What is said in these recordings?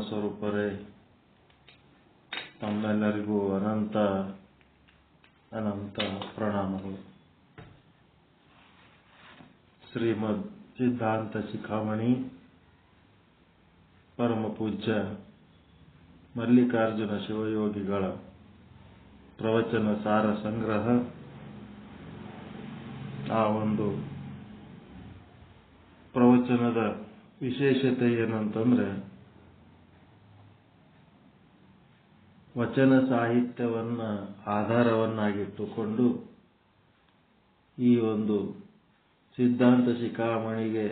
ಸ್ವರೂಪರೇ, ತಮ್ಮೆಲ್ಲರಿಗೂ ಅನಂತ ಅನಂತ ಪ್ರಣಾಮಗಳು. ಶ್ರೀಮದ್ ಸಿದ್ಧಾಂತ ಶಿಖಾಮಣಿ ಪರಮ ಪೂಜ್ಯ ಮಲ್ಲಿಕಾರ್ಜುನ ಶಿವಯೋಗಿಗಳ ಪ್ರವಚನ ಸಾರ ಸಂಗ್ರಹ. ಆ ಒಂದು ಪ್ರವಚನದ ವಿಶೇಷತೆ ಏನಂತಂದ್ರೆ, ವಚನ ಸಾಹಿತ್ಯವನ್ನ ಆಧಾರವನ್ನಾಗಿಟ್ಟುಕೊಂಡು ಈ ಒಂದು ಸಿದ್ಧಾಂತ ಶಿಖಾಮಣಿಗೆ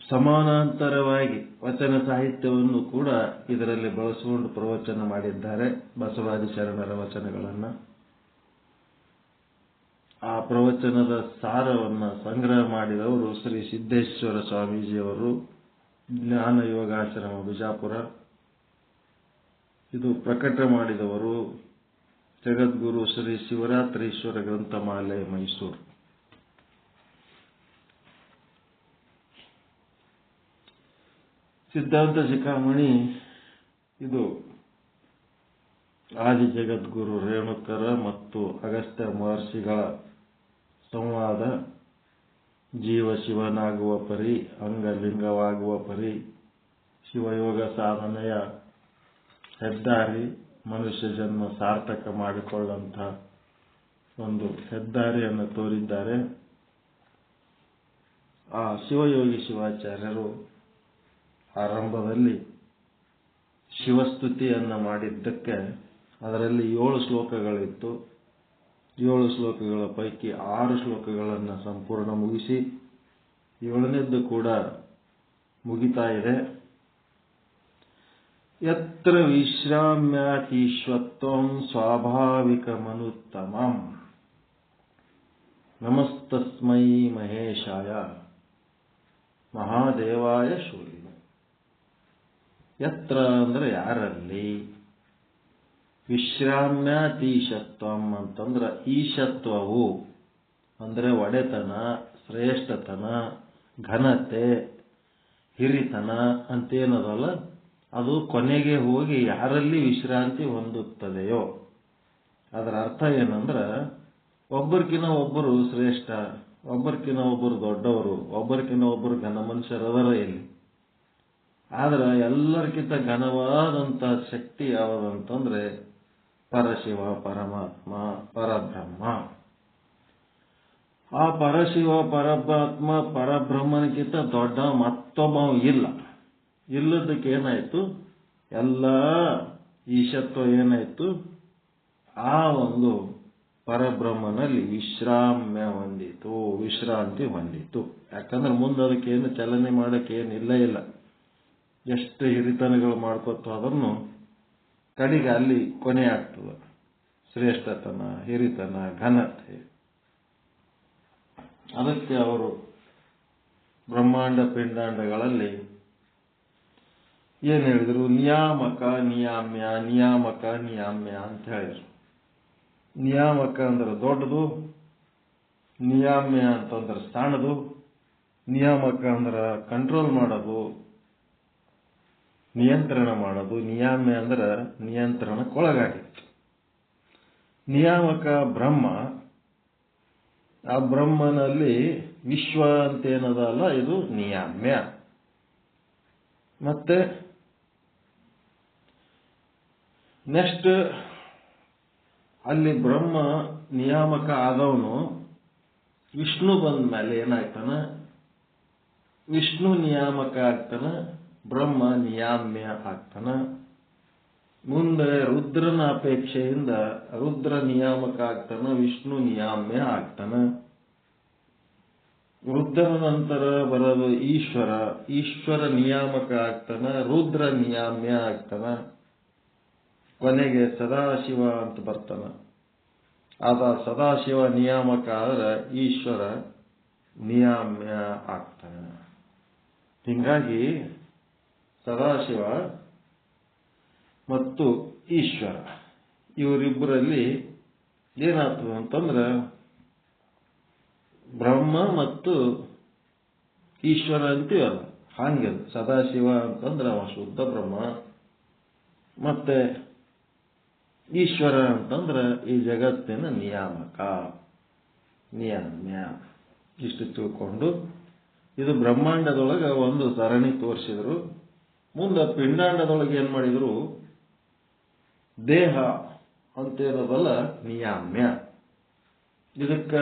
ಸಮಾನಾಂತರವಾಗಿ ವಚನ ಸಾಹಿತ್ಯವನ್ನು ಕೂಡ ಇದರಲ್ಲಿ ಬಳಸಿಕೊಂಡು ಪ್ರವಚನ ಮಾಡಿದ್ದಾರೆ. ಬಸವಾದಿ ಶರಣರ ವಚನಗಳನ್ನ, ಆ ಪ್ರವಚನದ ಸಾರವನ್ನ ಸಂಗ್ರಹ ಮಾಡಿದವರು ಶ್ರೀ ಸಿದ್ದೇಶ್ವರ ಸ್ವಾಮೀಜಿಯವರು, ಜ್ಞಾನ ಯೋಗಾಶ್ರಮ ಬಿಜಾಪುರ. ಇದು ಪ್ರಕಟ ಮಾಡಿದವರು ಜಗದ್ಗುರು ಶ್ರೀ ಶಿವರಾತ್ರೀಶ್ವರ ಗ್ರಂಥಮಾಲೆ, ಮೈಸೂರು. ಸಿದ್ಧಾಂತ ಶಿಖಾಮಣಿ ಇದು ಆದಿ ಜಗದ್ಗುರು ರೇಣುಕರ ಮತ್ತು ಅಗಸ್ತ್ಯ ಮಹರ್ಷಿಗಳ ಸಂವಾದ. ಜೀವ ಶಿವನಾಗುವ ಪರಿ, ಅಂಗಲಿಂಗವಾಗುವ ಪರಿ, ಶಿವಯೋಗ ಸಾಧನೆಯ ಹೆದ್ದಾರಿ, ಮನುಷ್ಯ ಜನ್ಮ ಸಾರ್ಥಕ ಮಾಡಿಕೊಳ್ಳುವಂಥ ಒಂದು ಹೆದ್ದಾರಿಯನ್ನು ತೋರಿದ್ದಾರೆ. ಆ ಶಿವಯೋಗಿ ಶಿವಾಚಾರ್ಯರು ಆರಂಭದಲ್ಲಿ ಶಿವಸ್ತುತಿಯನ್ನು ಮಾಡಿದ್ದಕ್ಕೆ ಅದರಲ್ಲಿ 7 ಶ್ಲೋಕಗಳಿತ್ತು. 7 ಶ್ಲೋಕಗಳ ಪೈಕಿ 6 ಶ್ಲೋಕಗಳನ್ನು ಸಂಪೂರ್ಣ ಮುಗಿಸಿ 7ನೇದ್ದು ಕೂಡ ಮುಗಿತಾ ಇದೆ. ಯತ್ರ ವಿಶ್ರಾಮ್ಯಾತೀಶ್ವತ್ವಂ ಸ್ವಾಭಾವಿಕಮನುತ್ತಮಂ ನಮಸ್ತಸ್ಮೈ ಮಹೇಶಾಯ ಮಹಾದೇವಾಯ ಶೂಲಿನ. ಯತ್ರ ಅಂದ್ರೆ ಯಾರಲ್ಲಿ, ವಿಶ್ರಾಮ್ಯಾತೀಶತ್ವಂ ಅಂತಂದ್ರೆ ಈಶತ್ವವು ಅಂದ್ರೆ ಒಡೆತನ, ಶ್ರೇಷ್ಠತನ, ಘನತೆ, ಹಿರಿತನ ಅಂತೇನದಲ್ಲ, ಅದು ಕೊನೆಗೆ ಹೋಗಿ ಯಾರಲ್ಲಿ ವಿಶ್ರಾಂತಿ ಹೊಂದುತ್ತದೆಯೋ. ಅದರ ಅರ್ಥ ಏನಂದ್ರೆ, ಒಬ್ಬರಿಗಿನ ಒಬ್ಬರು ಶ್ರೇಷ್ಠ, ಒಬ್ಬರಿಗಿನ ಒಬ್ಬರು ದೊಡ್ಡವರು, ಒಬ್ಬರಿಗಿನ ಒಬ್ಬರು ಘನ ಮನುಷ್ಯರದರ ಇಲ್ಲಿ. ಆದ್ರೆ ಎಲ್ಲರಿಗಿಂತ ಘನವಾದಂಥ ಶಕ್ತಿ ಯಾವುದಂತಂದ್ರೆ ಪರಶಿವ, ಪರಮಾತ್ಮ, ಪರಬ್ರಹ್ಮ. ಆ ಪರಶಿವ, ಪರಮಾತ್ಮ, ಪರಬ್ರಹ್ಮನಿಗಿಂತ ದೊಡ್ಡ ಮತ್ತೊಬ್ಬ ಇಲ್ಲ. ಇಲ್ಲದಕ್ಕೆ ಏನಾಯ್ತು, ಎಲ್ಲ ಈಶತ್ವ ಏನಾಯ್ತು, ಆ ಒಂದು ಪರಬ್ರಹ್ಮನಲ್ಲಿ ವಿಶ್ರಾಮ್ಯ ಹೊಂದಿತು, ವಿಶ್ರಾಂತಿ ಹೊಂದಿತು. ಯಾಕಂದ್ರೆ ಮುಂದೆ ಅದಕ್ಕೇನು ಚಲನೆ ಮಾಡಕ್ಕೆ ಏನಿಲ್ಲ ಇಲ್ಲ. ಎಷ್ಟು ಹಿರಿತನಗಳು ಮಾಡ್ಕೊತ ಅದನ್ನು ಕಡೆಗೆ ಅಲ್ಲಿ ಕೊನೆ ಆಗ್ತದೆ. ಶ್ರೇಷ್ಠತನ, ಹಿರಿತನ, ಘನತೆ. ಅದಕ್ಕೆ ಅವರು ಬ್ರಹ್ಮಾಂಡ ಪಿಂಡಾಂಡಗಳಲ್ಲಿ ಏನ್ ಹೇಳಿದ್ರು, ನಿಯಾಮಕ ನಿಯಾಮ್ಯ, ನಿಯಾಮಕ ನಿಯಾಮ್ಯ ಅಂತ ಹೇಳಿದ್ರು. ನಿಯಾಮಕ ಅಂದ್ರೆ ದೊಡ್ಡದು, ನಿಯಾಮ್ಯ ಅಂತಂದ್ರೆ ಸಣ್ಣದು. ನಿಯಾಮಕ ಅಂದ್ರೆ ಕಂಟ್ರೋಲ್ ಮಾಡೋದು, ನಿಯಂತ್ರಣ ಮಾಡೋದು. ನಿಯಾಮ್ಯ ಅಂದ್ರೆ ನಿಯಂತ್ರಣಕ್ಕೊಳಗಾಗಿತ್ತು. ನಿಯಾಮಕ ಬ್ರಹ್ಮ. ಆ ಬ್ರಹ್ಮನಲ್ಲಿ ವಿಶ್ವ ಅಂತೇನದಲ್ಲ, ಇದು ನಿಯಾಮ್ಯ. ಮತ್ತೆ ನೆಕ್ಸ್ಟ್ ಅಲ್ಲಿ ಬ್ರಹ್ಮ ನಿಯಾಮಕ ಆದವನು ವಿಷ್ಣು ಬಂದ ಮೇಲೆ ಏನಾಗ್ತಾನ, ವಿಷ್ಣು ನಿಯಾಮಕ ಆಗ್ತಾನ, ಬ್ರಹ್ಮ ನಿಯಾಮ್ಯ ಆಗ್ತಾನ. ಮುಂದೆ ರುದ್ರನ ಅಪೇಕ್ಷೆಯಿಂದ ರುದ್ರ ನಿಯಾಮಕ ಆಗ್ತಾನ, ವಿಷ್ಣು ನಿಯಾಮ್ಯ ಆಗ್ತಾನ. ರುದ್ರನ ನಂತರ ಬರೋದು ಈಶ್ವರ, ಈಶ್ವರ ನಿಯಾಮಕ ಆಗ್ತಾನ, ರುದ್ರ ನಿಯಾಮ್ಯ ಆಗ್ತಾನ. ಕೊನೆಗೆ ಸದಾಶಿವ ಅಂತ ಬರ್ತಾನ. ಆದ ಸದಾಶಿವ ನಿಯಾಮಕ ಆದ್ರೆ ಈಶ್ವರ ನಿಯಾಮ್ಯ ಆಗ್ತಾನೆ. ಹೀಗಾಗಿ ಸದಾಶಿವ ಮತ್ತು ಈಶ್ವರ ಇವರಿಬ್ಬರಲ್ಲಿ ಏನಾಗ್ತದೆ ಅಂತಂದ್ರೆ, ಬ್ರಹ್ಮ ಮತ್ತು ಈಶ್ವರ ಅಂತೀವಲ್ಲ ಹಂಗೆ ಸದಾಶಿವ ಅಂತಂದ್ರೆ ಅವ ಶುದ್ಧ ಬ್ರಹ್ಮ. ಮತ್ತೆ ಈಶ್ವರ ಅಂತಂದ್ರೆ ಈ ಜಗತ್ತಿನ ನಿಯಾಮಕ ನಿಯಾಮ್ಯ. ಇಷ್ಟು ತಿಳ್ಕೊಂಡು ಇದು ಬ್ರಹ್ಮಾಂಡದೊಳಗೆ ಒಂದು ಸರಣಿ ತೋರಿಸಿದ್ರು. ಮುಂದೆ ಪಿಂಡಾಂಡದೊಳಗೆ ಏನ್ ಮಾಡಿದ್ರು, ದೇಹ ಅಂತೇನದಲ್ಲ ನಿಯಾಮ್ಯ. ಇದಕ್ಕ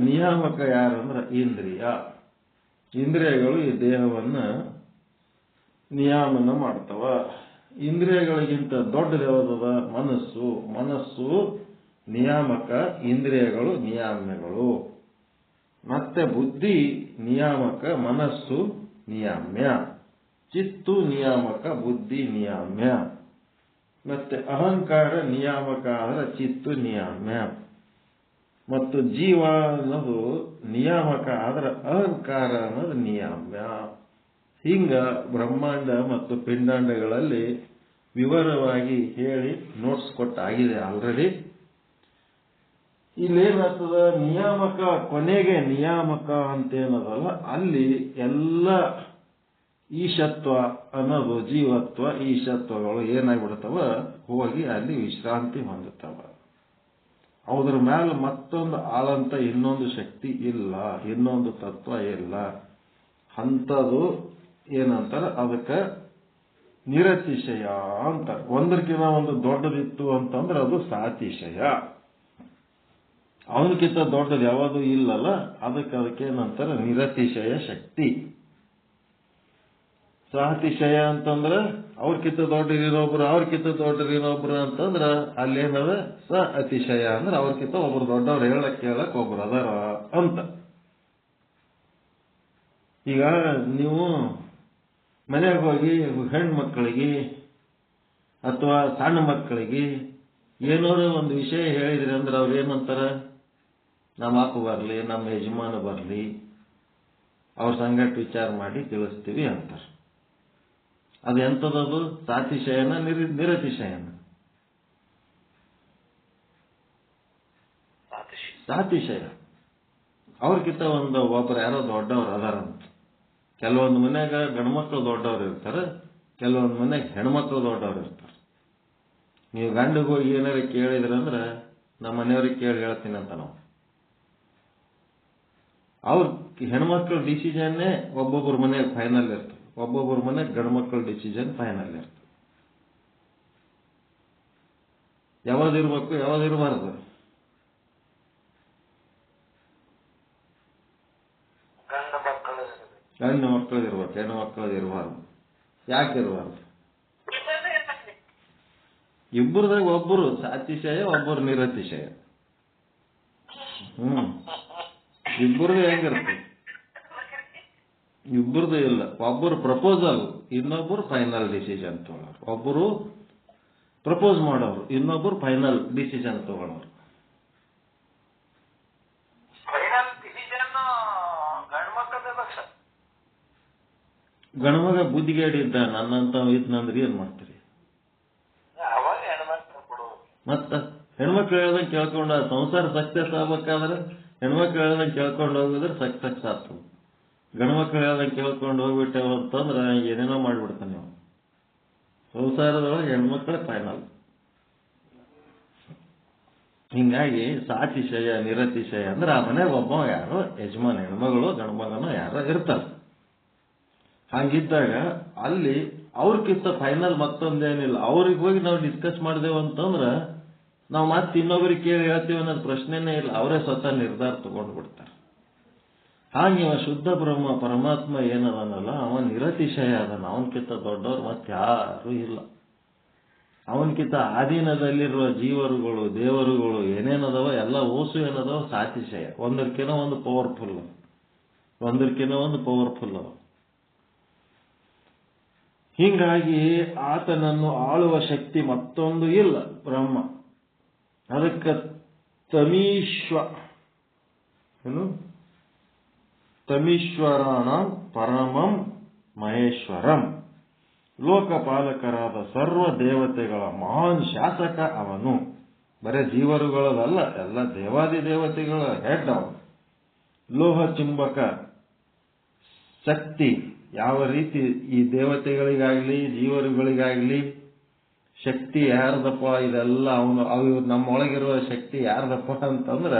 ನಿಯಾಮಕ ಯಾರಂದ್ರೆ ಇಂದ್ರಿಯ. ಇಂದ್ರಿಯಗಳು ಈ ದೇಹವನ್ನ ನಿಯಾಮನ ಮಾಡ್ತವ. ಇಂದ್ರಿಯಗಳಿಗಿಂತ ದೊಡ್ಡದು ಯಾವುದದ? ಮನಸ್ಸು. ಮನಸ್ಸು ನಿಯಾಮಕ, ಇಂದ್ರಿಯಗಳು ನಿಯಾಮ್ಯಗಳು. ಮತ್ತೆ ಬುದ್ಧಿ ನಿಯಾಮಕ, ಮನಸ್ಸು ನಿಯಾಮ್ಯ. ಚಿತ್ತು ನಿಯಾಮಕ, ಬುದ್ಧಿ ನಿಯಾಮ್ಯ. ಮತ್ತೆ ಅಹಂಕಾರ ನಿಯಾಮಕ ಆದ್ರೆ ಚಿತ್ತು ನಿಯಾಮ್ಯ. ಮತ್ತು ಜೀವ ಅನ್ನೋದು ನಿಯಾಮಕ ಆದ್ರೆ ಅಹಂಕಾರ ಅನ್ನೋದು ನಿಯಾಮ್ಯ. ಹಿಂಗ ಬ್ರಹ್ಮಾಂಡ ಮತ್ತು ಪಿಂಡಾಂಡಗಳಲ್ಲಿ ವಿವರವಾಗಿ ಹೇಳಿ ನೋಟ್ಸ್ ಕೊಟ್ಟಾಗಿದೆ ಆಲ್ರೆಡಿ. ಇಲ್ಲೇನಾಗ್ತದ, ನಿಯಾಮಕ ಕೊನೆಗೆ ನಿಯಾಮಕ ಅಂತೇನದಲ್ಲ, ಅಲ್ಲಿ ಎಲ್ಲ ಈಶತ್ವ ಅನ್ನೋದು ಜೀವತ್ವ ಈಶತ್ವಗಳು ಏನಾಗ್ಬಿಡ್ತವ, ಹೋಗಿ ಅಲ್ಲಿ ವಿಶ್ರಾಂತಿ ಹೊಂದುತ್ತವ. ಅದ್ರ ಮೇಲೆ ಮತ್ತೊಂದು ಆಳಂತ ಇನ್ನೊಂದು ಶಕ್ತಿ ಇಲ್ಲ, ಇನ್ನೊಂದು ತತ್ವ ಇಲ್ಲ. ಅಂಥದ್ದು ಏನಂತಾರ, ಅದಕ್ಕೆ ನಿರತಿಶಯ ಅಂತಾರ. ಒಂದಕ್ಕಿಂತ ಒಂದು ದೊಡ್ಡದಿತ್ತು ಅಂತಂದ್ರೆ ಅದು ಸಾತಿಶಯ. ಅವನಕ್ಕಿಂತ ದೊಡ್ಡದು ಯಾವುದು ಇಲ್ಲಲ್ಲ, ಅದಕ್ಕೇನಂತಾರ ನಿರತಿಶಯ ಶಕ್ತಿ. ಸಾತಿಶಯ ಅಂತಂದ್ರೆ ಅವ್ರಕ್ಕಿಂತ ದೊಡ್ಡದಿರೋಬ್ರು, ಅವ್ರಕ್ಕಿಂತ ದೊಡ್ಡದಿರೋಬ್ರು ಅಂತಂದ್ರ ಅಲ್ಲೇನದ ಸ ಅತಿಶಯ ಅಂದ್ರೆ ಅವ್ರಕ್ಕಿಂತ ಒಬ್ರು ದೊಡ್ಡವ್ರು ಹೇಳಕ್ ಒಬ್ರು ಅದಾರ ಅಂತ. ಈಗ ನೀವು ಮನೆಗೆ ಹೋಗಿ ಹೆಣ್ಮಕ್ಳಿಗೆ ಅಥವಾ ಸಣ್ಣ ಮಕ್ಕಳಿಗೆ ಏನಾದ್ರು ಒಂದು ವಿಷಯ ಹೇಳಿದ್ರಿ ಅಂದ್ರೆ ಅವ್ರು ಏನಂತಾರ, ನಮ್ಮ ಅಪ್ಪ ಬರ್ಲಿ, ನಮ್ಮ ಯಜಮಾನ ಬರ್ಲಿ, ಅವ್ರ ಸಂಗಟ ವಿಚಾರ ಮಾಡಿ ತಿಳಿಸ್ತೀವಿ ಅಂತಾರೆ. ಅದು ಎಂಥದದು? ಸಾತಿಶಯನ ನಿರತಿಶಯನ? ಸಾತಿಶಯ. ಅವ್ರಕ್ಕಿಂತ ಒಬ್ಬರು ಯಾರೋ ದೊಡ್ಡವ್ರು ಅದಾರಂತ. ಕೆಲವೊಂದು ಮನ್ಯಾಗ ಗಂಡ್ಮಕ್ಳು ದೊಡ್ಡವ್ರು ಇರ್ತಾರೆ, ಕೆಲವೊಂದು ಮನ್ಯಾಗ ಹೆಣ್ಮಕ್ಳು ದೊಡ್ಡವ್ರು ಇರ್ತಾರೆ. ನೀವು ಗಂಡಿಗೆ ಹೋಗಿ ಏನಾರ ಕೇಳಿದ್ರಂದ್ರೆ ನಮ್ಮ ಮನೆಯವ್ರಿಗೆ ಕೇಳಿ ಹೇಳ್ತೀನಿ ಅಂತ ನಾವು. ಅವ್ರ ಹೆಣ್ಮಕ್ಳ ಡಿಸಿಷನ್ನೇ ಒಬ್ಬೊಬ್ಬರ ಮನೆಯಾಗ ಫೈನಲ್ ಇರ್ತದೆ, ಒಬ್ಬೊಬ್ಬರ ಮನೆಯಾಗ ಗಂಡ್ಮಕ್ಳ ಡಿಸಿಷನ್ ಫೈನಲ್ ಇರ್ತದೆ. ಯಾವ್ದಿರ್ಬೇಕು ಯಾವ್ದಿರಬಾರ್ದು? ಗಂಡು ಮಕ್ಕಳದು ಇರ್ಬೇಕು, ಹೆಣ್ಣು ಮಕ್ಕಳದು ಇರಬಾರ್ದು. ಯಾಕೆ ಇರಬಾರ್ದು? ಇಬ್ಬರದಾಗ ಒಬ್ಬರು ಸಾತಿಶಯ, ಒಬ್ಬರು ನಿರತಿಶಯ. ಇಬ್ಬರದು ಹೆಂಗಿರ್ತದೆ? ಇಬ್ಬರದು ಇಲ್ಲ. ಒಬ್ಬರು ಪ್ರಪೋಸಲ್, ಇನ್ನೊಬ್ಬರು ಫೈನಲ್ ಡಿಸಿಷನ್ ತಗೊಳ್ಳೋರು. ಒಬ್ಬರು ಪ್ರಪೋಸ್ ಮಾಡೋರು, ಇನ್ನೊಬ್ಬರು ಫೈನಲ್ ಡಿಸಿಷನ್ ತಗೊಳ್ಳೋರು. ಗಣಮಗ ಬುದ್ಧಿಗೇಡಿದ್ದ ನನ್ನಂತ ಇದ್ನಂದ್ರೆ ಏನ್ ಮಾಡ್ತೀರಿ? ಮತ್ತ ಹೆಣ್ಮಕ್ಳು ಹೇಳ್ದಂಗೆ ಕೇಳ್ಕೊಂಡ ಸಂಸಾರ ಸಕ್ಸಸ್ ಆಗ್ಬೇಕಾದ್ರೆ ಹೆಣ್ಮಕ್ಳು ಹೇಳ್ದಂಗೆ ಕೇಳ್ಕೊಂಡು ಹೋಗಿದ್ರೆ ಸಕ್ಸಸ್ ಆಗ್ತದೆ. ಗಂಡ್ಮಕ್ಳು ಹೇಳ್ದಂಗೆ ಕೇಳ್ಕೊಂಡು ಹೋಗ್ಬಿಟ್ಟೆವು ಅಂತಂದ್ರೆ ಏನೇನೋ ಮಾಡ್ಬಿಡ್ತಾನೆ ನೀವು. ಸಂಸಾರದೊಳಗೆ ಹೆಣ್ಮಕ್ಳು ಫೈನಲ್. ಹಿಂಗಾಗಿ ಸಾತಿಶಯ ನಿರತಿಶಯ ಅಂದ್ರೆ ಆ ಮನೆಗೆ ಒಬ್ಬ ಯಾರೋ ಯಜಮಾನ, ಹೆಣ್ಮಗಳು ಗಂಡ್ಮಗನೋ ಯಾರೋ ಇರ್ತಾರೆ. ಹಂಗಿದ್ದಾಗ ಅಲ್ಲಿ ಅವ್ರಕ್ಕಿಂತ ಫೈನಲ್ ಮತ್ತೊಂದೇನಿಲ್ಲ. ಅವ್ರಿಗೆ ಹೋಗಿ ನಾವು ಡಿಸ್ಕಸ್ ಮಾಡಿದೆವು ಅಂತಂದ್ರೆ ನಾವು ಮತ್ತೆ ಇನ್ನೊಬ್ರಿಗೆ ಕೇಳಿ ಹೇಳ್ತೀವಿ ಅನ್ನೋದು ಪ್ರಶ್ನೆನೇ ಇಲ್ಲ. ಅವರೇ ಸ್ವತಃ ನಿರ್ಧಾರ ತಗೊಂಡು ಬಿಡ್ತಾರೆ. ಹಾಗೆ ಶುದ್ಧ ಬ್ರಹ್ಮ ಪರಮಾತ್ಮ ಏನದನಲ್ಲ, ಅವ ನಿರತಿಶಯ ಅದನ್ನ. ಅವನಕ್ಕಿಂತ ದೊಡ್ಡವ್ರು ಮತ್ತೆ ಯಾರು ಇಲ್ಲ. ಅವನಕ್ಕಿಂತ ಆಧೀನದಲ್ಲಿರುವ ಜೀವರುಗಳು, ದೇವರುಗಳು ಏನೇನದವ ಎಲ್ಲ ಓಸು ಏನದವ ಸಾತಿಶಯ. ಒಂದಕ್ಕಿಂತ ಒಂದು ಪವರ್ಫುಲ್, ಒಂದಕ್ಕಿಂತ ಒಂದು ಪವರ್ಫುಲ್ ಅವ. ಹೀಗಾಗಿ ಆತನನ್ನು ಆಳುವ ಶಕ್ತಿ ಮತ್ತೊಂದು ಇಲ್ಲ ಬ್ರಹ್ಮ. ಅದಕ್ಕೆ ತಮೀಶ್ವರಾಣ ಪರಮಂ ಮಹೇಶ್ವರಂ. ಲೋಕಪಾಲಕರಾದ ಸರ್ವ ದೇವತೆಗಳ ಮಹಾನ್ ಶಾಸಕ ಅವನು. ಬರೇ ಜೀವರುಗಳಲ್ಲ, ಎಲ್ಲ ದೇವಾದಿ ದೇವತೆಗಳ ಹೆಡ್ ಅವನು. ಲೋಹ ಚುಂಬಕ ಶಕ್ತಿ ಯಾವ ರೀತಿ ಈ ದೇವತೆಗಳಿಗಾಗ್ಲಿ ಜೀವರುಗಳಿಗಾಗ್ಲಿ ಶಕ್ತಿ ಯಾರ್ದಪ್ಪ, ಇದೆಲ್ಲ ಅವು ನಮ್ಮೊಳಗಿರುವ ಶಕ್ತಿ ಯಾರ್ದಪ್ಪ ಅಂತಂದ್ರ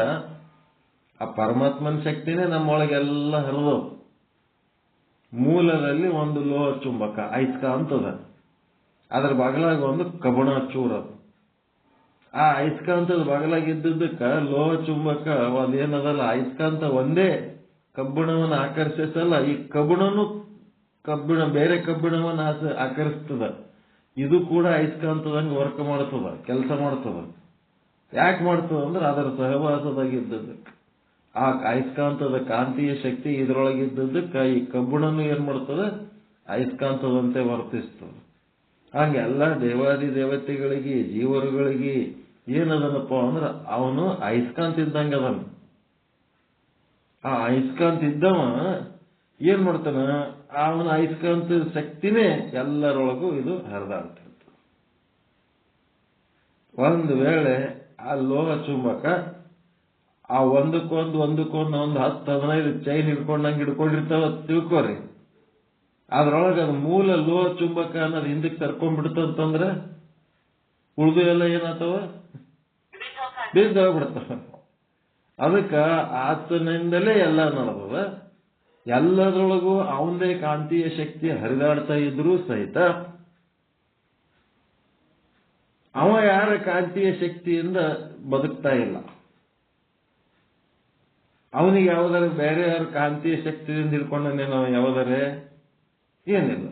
ಆ ಪರಮಾತ್ಮನ ಶಕ್ತಿನೇ ನಮ್ಮೊಳಗೆಲ್ಲ ಹರಿದು. ಮೂಲದಲ್ಲಿ ಒಂದು ಲೋಹ ಚುಂಬಕ ಅಯಸ್ಕಾಂತದ, ಅದ್ರ ಬಗಲಾಗ ಒಂದು ಕಬ್ಬಣ ಚೂರ. ಆ ಅಯಸ್ಕಾಂತದ ಬಗಲಾಗಿದ್ದಕ್ಕ ಲೋಹ ಚುಂಬಕ ಒಂದೇನದಲ್ಲ, ಅಯಸ್ಕಾಂತ ಒಂದೇ ಕಬ್ಬಿಣವನ್ನು ಆಕರ್ಷಿಸಲ್ಲ, ಈ ಕಬ್ಬಿಣ ಬೇರೆ ಕಬ್ಬಿಣವನ್ನು ಆಕರ್ಷಿಸ್ತದ. ಇದು ಕೂಡ ಅಯಸ್ಕಾಂತದಂಗೆ ವರ್ಕ್ ಮಾಡ್ತದ, ಕೆಲಸ ಮಾಡ್ತದ. ಯಾಕೆ ಮಾಡ್ತದ ಅಂದ್ರೆ ಅದರ ಸಹವಾಸದಾಗಿದ್ದದಕ್ಕೆ, ಆ ಅಯಸ್ಕಾಂತದ ಕಾಂತೀಯ ಶಕ್ತಿ ಇದ್ರೊಳಗಿದ್ದದಕ್ಕೆ ಈ ಕಬ್ಬಿಣನು ಏನ್ ಮಾಡ್ತದ, ಅಯಸ್ಕಾಂತದಂತೆ ವರ್ತಿಸ್ತದ. ಹಂಗೆ ಎಲ್ಲ ದೇವಾದಿ ದೇವತೆಗಳಿಗೆ ಜೀವರುಗಳಿಗೆ ಏನದನಪ್ಪ ಅಂದ್ರೆ ಅವನು ಅಯಸ್ಕಾಂತ ಇದ್ದಂಗೆ ಅದನ. ಆ ಅಯಸ್ಕಾಂತ ಇದ್ದವ ಏನ್ ಮಾಡ್ತಾನ, ಅವನ ಅಯಸ್ಕಾಂತ ಶಕ್ತಿನೇ ಎಲ್ಲರೊಳಗೂ ಇದು ಹರಿದಾಡ್ತಿರ್ತದೆ. ಒಂದು ವೇಳೆ ಆ ಲೋಹ ಚುಂಬಕ ಆ ಒಂದಕ್ಕೊಂದು ಒಂದು 10-15 ಚೈನ್ ಹಿಡ್ಕೊಂಡಿರ್ತಾವ ತಿಳ್ಕೋರಿ. ಅದ್ರೊಳಗೆ ಅದು ಮೂಲ ಲೋಹ ಚುಂಬಕ ಅನ್ನೋದು ಹಿಂದಕ್ಕೆ ಕರ್ಕೊಂಡ್ಬಿಡ್ತಂತಂದ್ರೆ ಉಳಿದು ಎಲ್ಲ ಏನಾಗ್ತಾವ, ಬಿದ್ದೋಗ್ಬಿಡ್ತಾವ. ಅದಕ್ಕ ಆತನಿಂದಲೇ ಎಲ್ಲ ನಡೆದದ. ಎಲ್ಲದರೊಳಗೂ ಅವಂದೇ ಕಾಂತೀಯ ಶಕ್ತಿ ಹರಿದಾಡ್ತಾ ಇದ್ರೂ ಸಹಿತ ಅವ ಯಾರ ಕಾಂತೀಯ ಶಕ್ತಿಯಿಂದ ಬದುಕ್ತಾ ಇಲ್ಲ. ಅವನಿಗೆ ಯಾವ್ದಾರ ಬೇರೆ ಯಾರ ಕಾಂತೀಯ ಶಕ್ತಿಯಿಂದ ಹಿಡ್ಕೊಂಡೇ ನಾವು ಯಾವ್ದಾರೆ ಏನಿಲ್ಲ.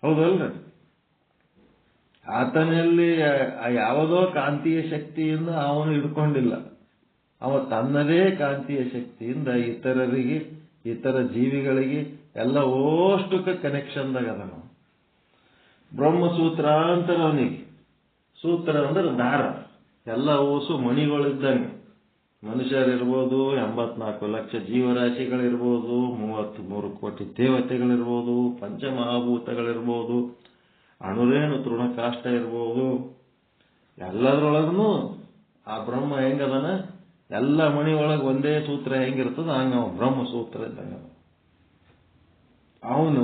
ಹೌದಲ್ರಿ? ಆತನಲ್ಲಿ ಯಾವುದೋ ಕಾಂತೀಯ ಶಕ್ತಿಯಿಂದ ಅವನು ಹಿಡ್ಕೊಂಡಿಲ್ಲ. ಅವ ತನ್ನದೇ ಕಾಂತೀಯ ಶಕ್ತಿಯಿಂದ ಇತರರಿಗೆ, ಇತರ ಜೀವಿಗಳಿಗೆ ಎಲ್ಲ ಓಷ್ಟಕ್ಕೆ ಕನೆಕ್ಷನ್ದಾಗ ಅದ. ನಾವು ಬ್ರಹ್ಮಸೂತ್ರ ಅಂತಾರೆ ಅವನಿಗೆ. ಸೂತ್ರ ಅಂದ್ರೆ ದಾರ, ಎಲ್ಲ ಓಸು ಮಣಿಗಳಿದ್ದಂಗೆ. ಮನುಷ್ಯರಿರ್ಬೋದು, 84 ಲಕ್ಷ ಜೀವರಾಶಿಗಳಿರ್ಬೋದು, 33 ಕೋಟಿ ದೇವತೆಗಳಿರ್ಬೋದು, ಪಂಚಮಹಾಭೂತಗಳಿರ್ಬೋದು, ಅಣುರೇಣು ತೃಣಕಾಷ್ಟ ಇರ್ಬೋದು. ಎಲ್ಲದ್ರೊಳಗೂ ಆ ಬ್ರಹ್ಮ ಹೆಂಗದನ, ಎಲ್ಲ ಮಣಿ ಒಳಗೆ ಒಂದೇ ಸೂತ್ರ ಹೆಂಗಿರ್ತದ ಹಂಗ ಅವ ಬ್ರಹ್ಮಸೂತ್ರ ಇದ್ದಂಗ. ಅವನು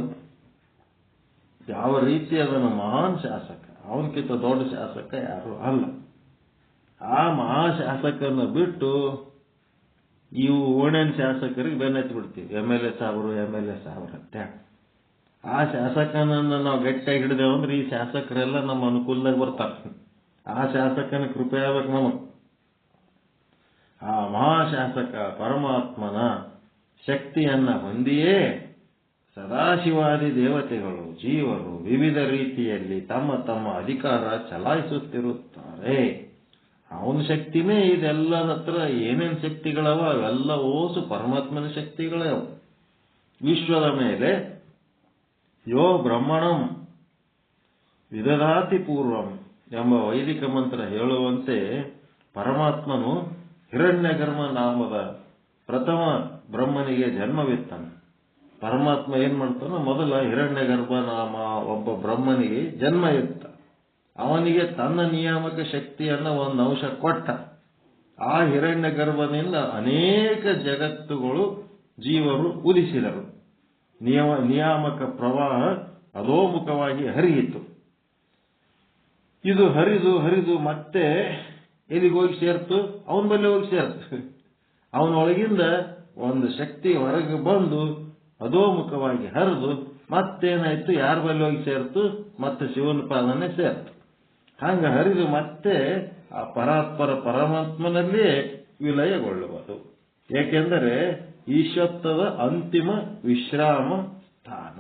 ಯಾವ ರೀತಿ ಅದನ್ನ ಮಹಾನ್ ಶಾಸಕ, ಅವನಕ್ಕಿಂತ ದೊಡ್ಡ ಶಾಸಕ ಯಾರು ಅಲ್ಲ. ಆ ಮಹಾಶಾಸಕರನ್ನ ಬಿಟ್ಟು ಇವು ಓಣೆನ್ ಶಾಸಕರಿಗೆ ಬೆನ್ನತ್ತಿ ಬಿಡ್ತೀವಿ. MLA ಸಾಹೇಬ್ರು ಅಂತ. ಆ ಶಾಸಕನನ್ನ ನಾವು ಗಟ್ಟಿಯಾಗಿ ಹಿಡಿದೇವು ಅಂದ್ರೆ ಈ ಶಾಸಕರೆಲ್ಲ ನಮ್ಮ ಅನುಕೂಲದಾಗ ಬರ್ತಾರೆ. ಆ ಶಾಸಕನ ಕೃಪೆ ಆಗ್ಬೇಕು ನಮಗೆ. ಆ ಮಹಾಶಾಸಕ ಪರಮಾತ್ಮನ ಶಕ್ತಿಯನ್ನ ಹೊಂದಿಯೇ ಸದಾಶಿವಾದಿ ದೇವತೆಗಳು ಜೀವರು ವಿವಿಧ ರೀತಿಯಲ್ಲಿ ತಮ್ಮ ತಮ್ಮ ಅಧಿಕಾರ ಚಲಾಯಿಸುತ್ತಿರುತ್ತಾರೆ. ಅವನ ಶಕ್ತಿನೇ ಇದೆಲ್ಲದ ಹತ್ರ ಏನೇನು ಶಕ್ತಿಗಳವ ಅವೆಲ್ಲ ಓಸು ಪರಮಾತ್ಮನ ಶಕ್ತಿಗಳವ. ವಿಶ್ವದ ಮೇಲೆ ಯೋ ಬ್ರಹ್ಮಣಂ ವಿದಧಾತಿ ಪೂರ್ವಂ ಎಂಬ ವೈದಿಕ ಮಂತ್ರ ಹೇಳುವಂತೆ ಪರಮಾತ್ಮನು ಹಿರಣ್ಯಗರ್ಭ ನಾಮದ ಪ್ರಥಮ ಬ್ರಹ್ಮನಿಗೆ ಜನ್ಮವಿತ್ತಾನೆ. ಪರಮಾತ್ಮ ಏನ್ ಮಾಡ್ತಾನೋ ಮೊದಲ ಹಿರಣ್ಯಗರ್ಭ ನಾಮ ಒಬ್ಬ ಬ್ರಹ್ಮನಿಗೆ ಜನ್ಮ ಇತ್ತ. ಅವನಿಗೆ ತನ್ನ ನಿಯಾಮಕ ಶಕ್ತಿಯನ್ನ ಒಂದು ಅಂಶ ಕೊಟ್ಟ. ಆ ಹಿರಣ್ಯ ಗರ್ಭನಿಂದ ಅನೇಕ ಜಗತ್ತುಗಳು ಜೀವರು ಉದಿಸಿದರು. ನಿಯಾಮಕ ಪ್ರವಾಹ ಅಧೋಮುಖವಾಗಿ ಹರಿಯಿತು. ಇದು ಹರಿದು ಹರಿದು ಮತ್ತೆ ಎಲ್ಲಿಗೆ ಹೋಗಿ ಸೇರ್ತು, ಅವನ ಬಳಿ ಹೋಗಿ ಸೇರ್ತು. ಅವನೊಳಗಿಂದ ಒಂದು ಶಕ್ತಿ ಹೊರಗೆ ಬಂದು ಅಧೋಮುಖವಾಗಿ ಹರಿದು ಮತ್ತೇನಾಯ್ತು, ಯಾರ ಬಳಿ ಹೋಗಿ ಸೇರ್ತು, ಮತ್ತೆ ಶಿವನ ಪಾದನೆ ಸೇರ್ತು. ಹಂಗ ಹರಿದು ಮತ್ತೆ ಆ ಪರಾತ್ಪರ ಪರಮಾತ್ಮನಲ್ಲೇ ವಿಲಯಗೊಳ್ಳುವುದು. ಏಕೆಂದರೆ ಈಶತ್ವದ ಅಂತಿಮ ವಿಶ್ರಾಮ ಸ್ಥಾನ.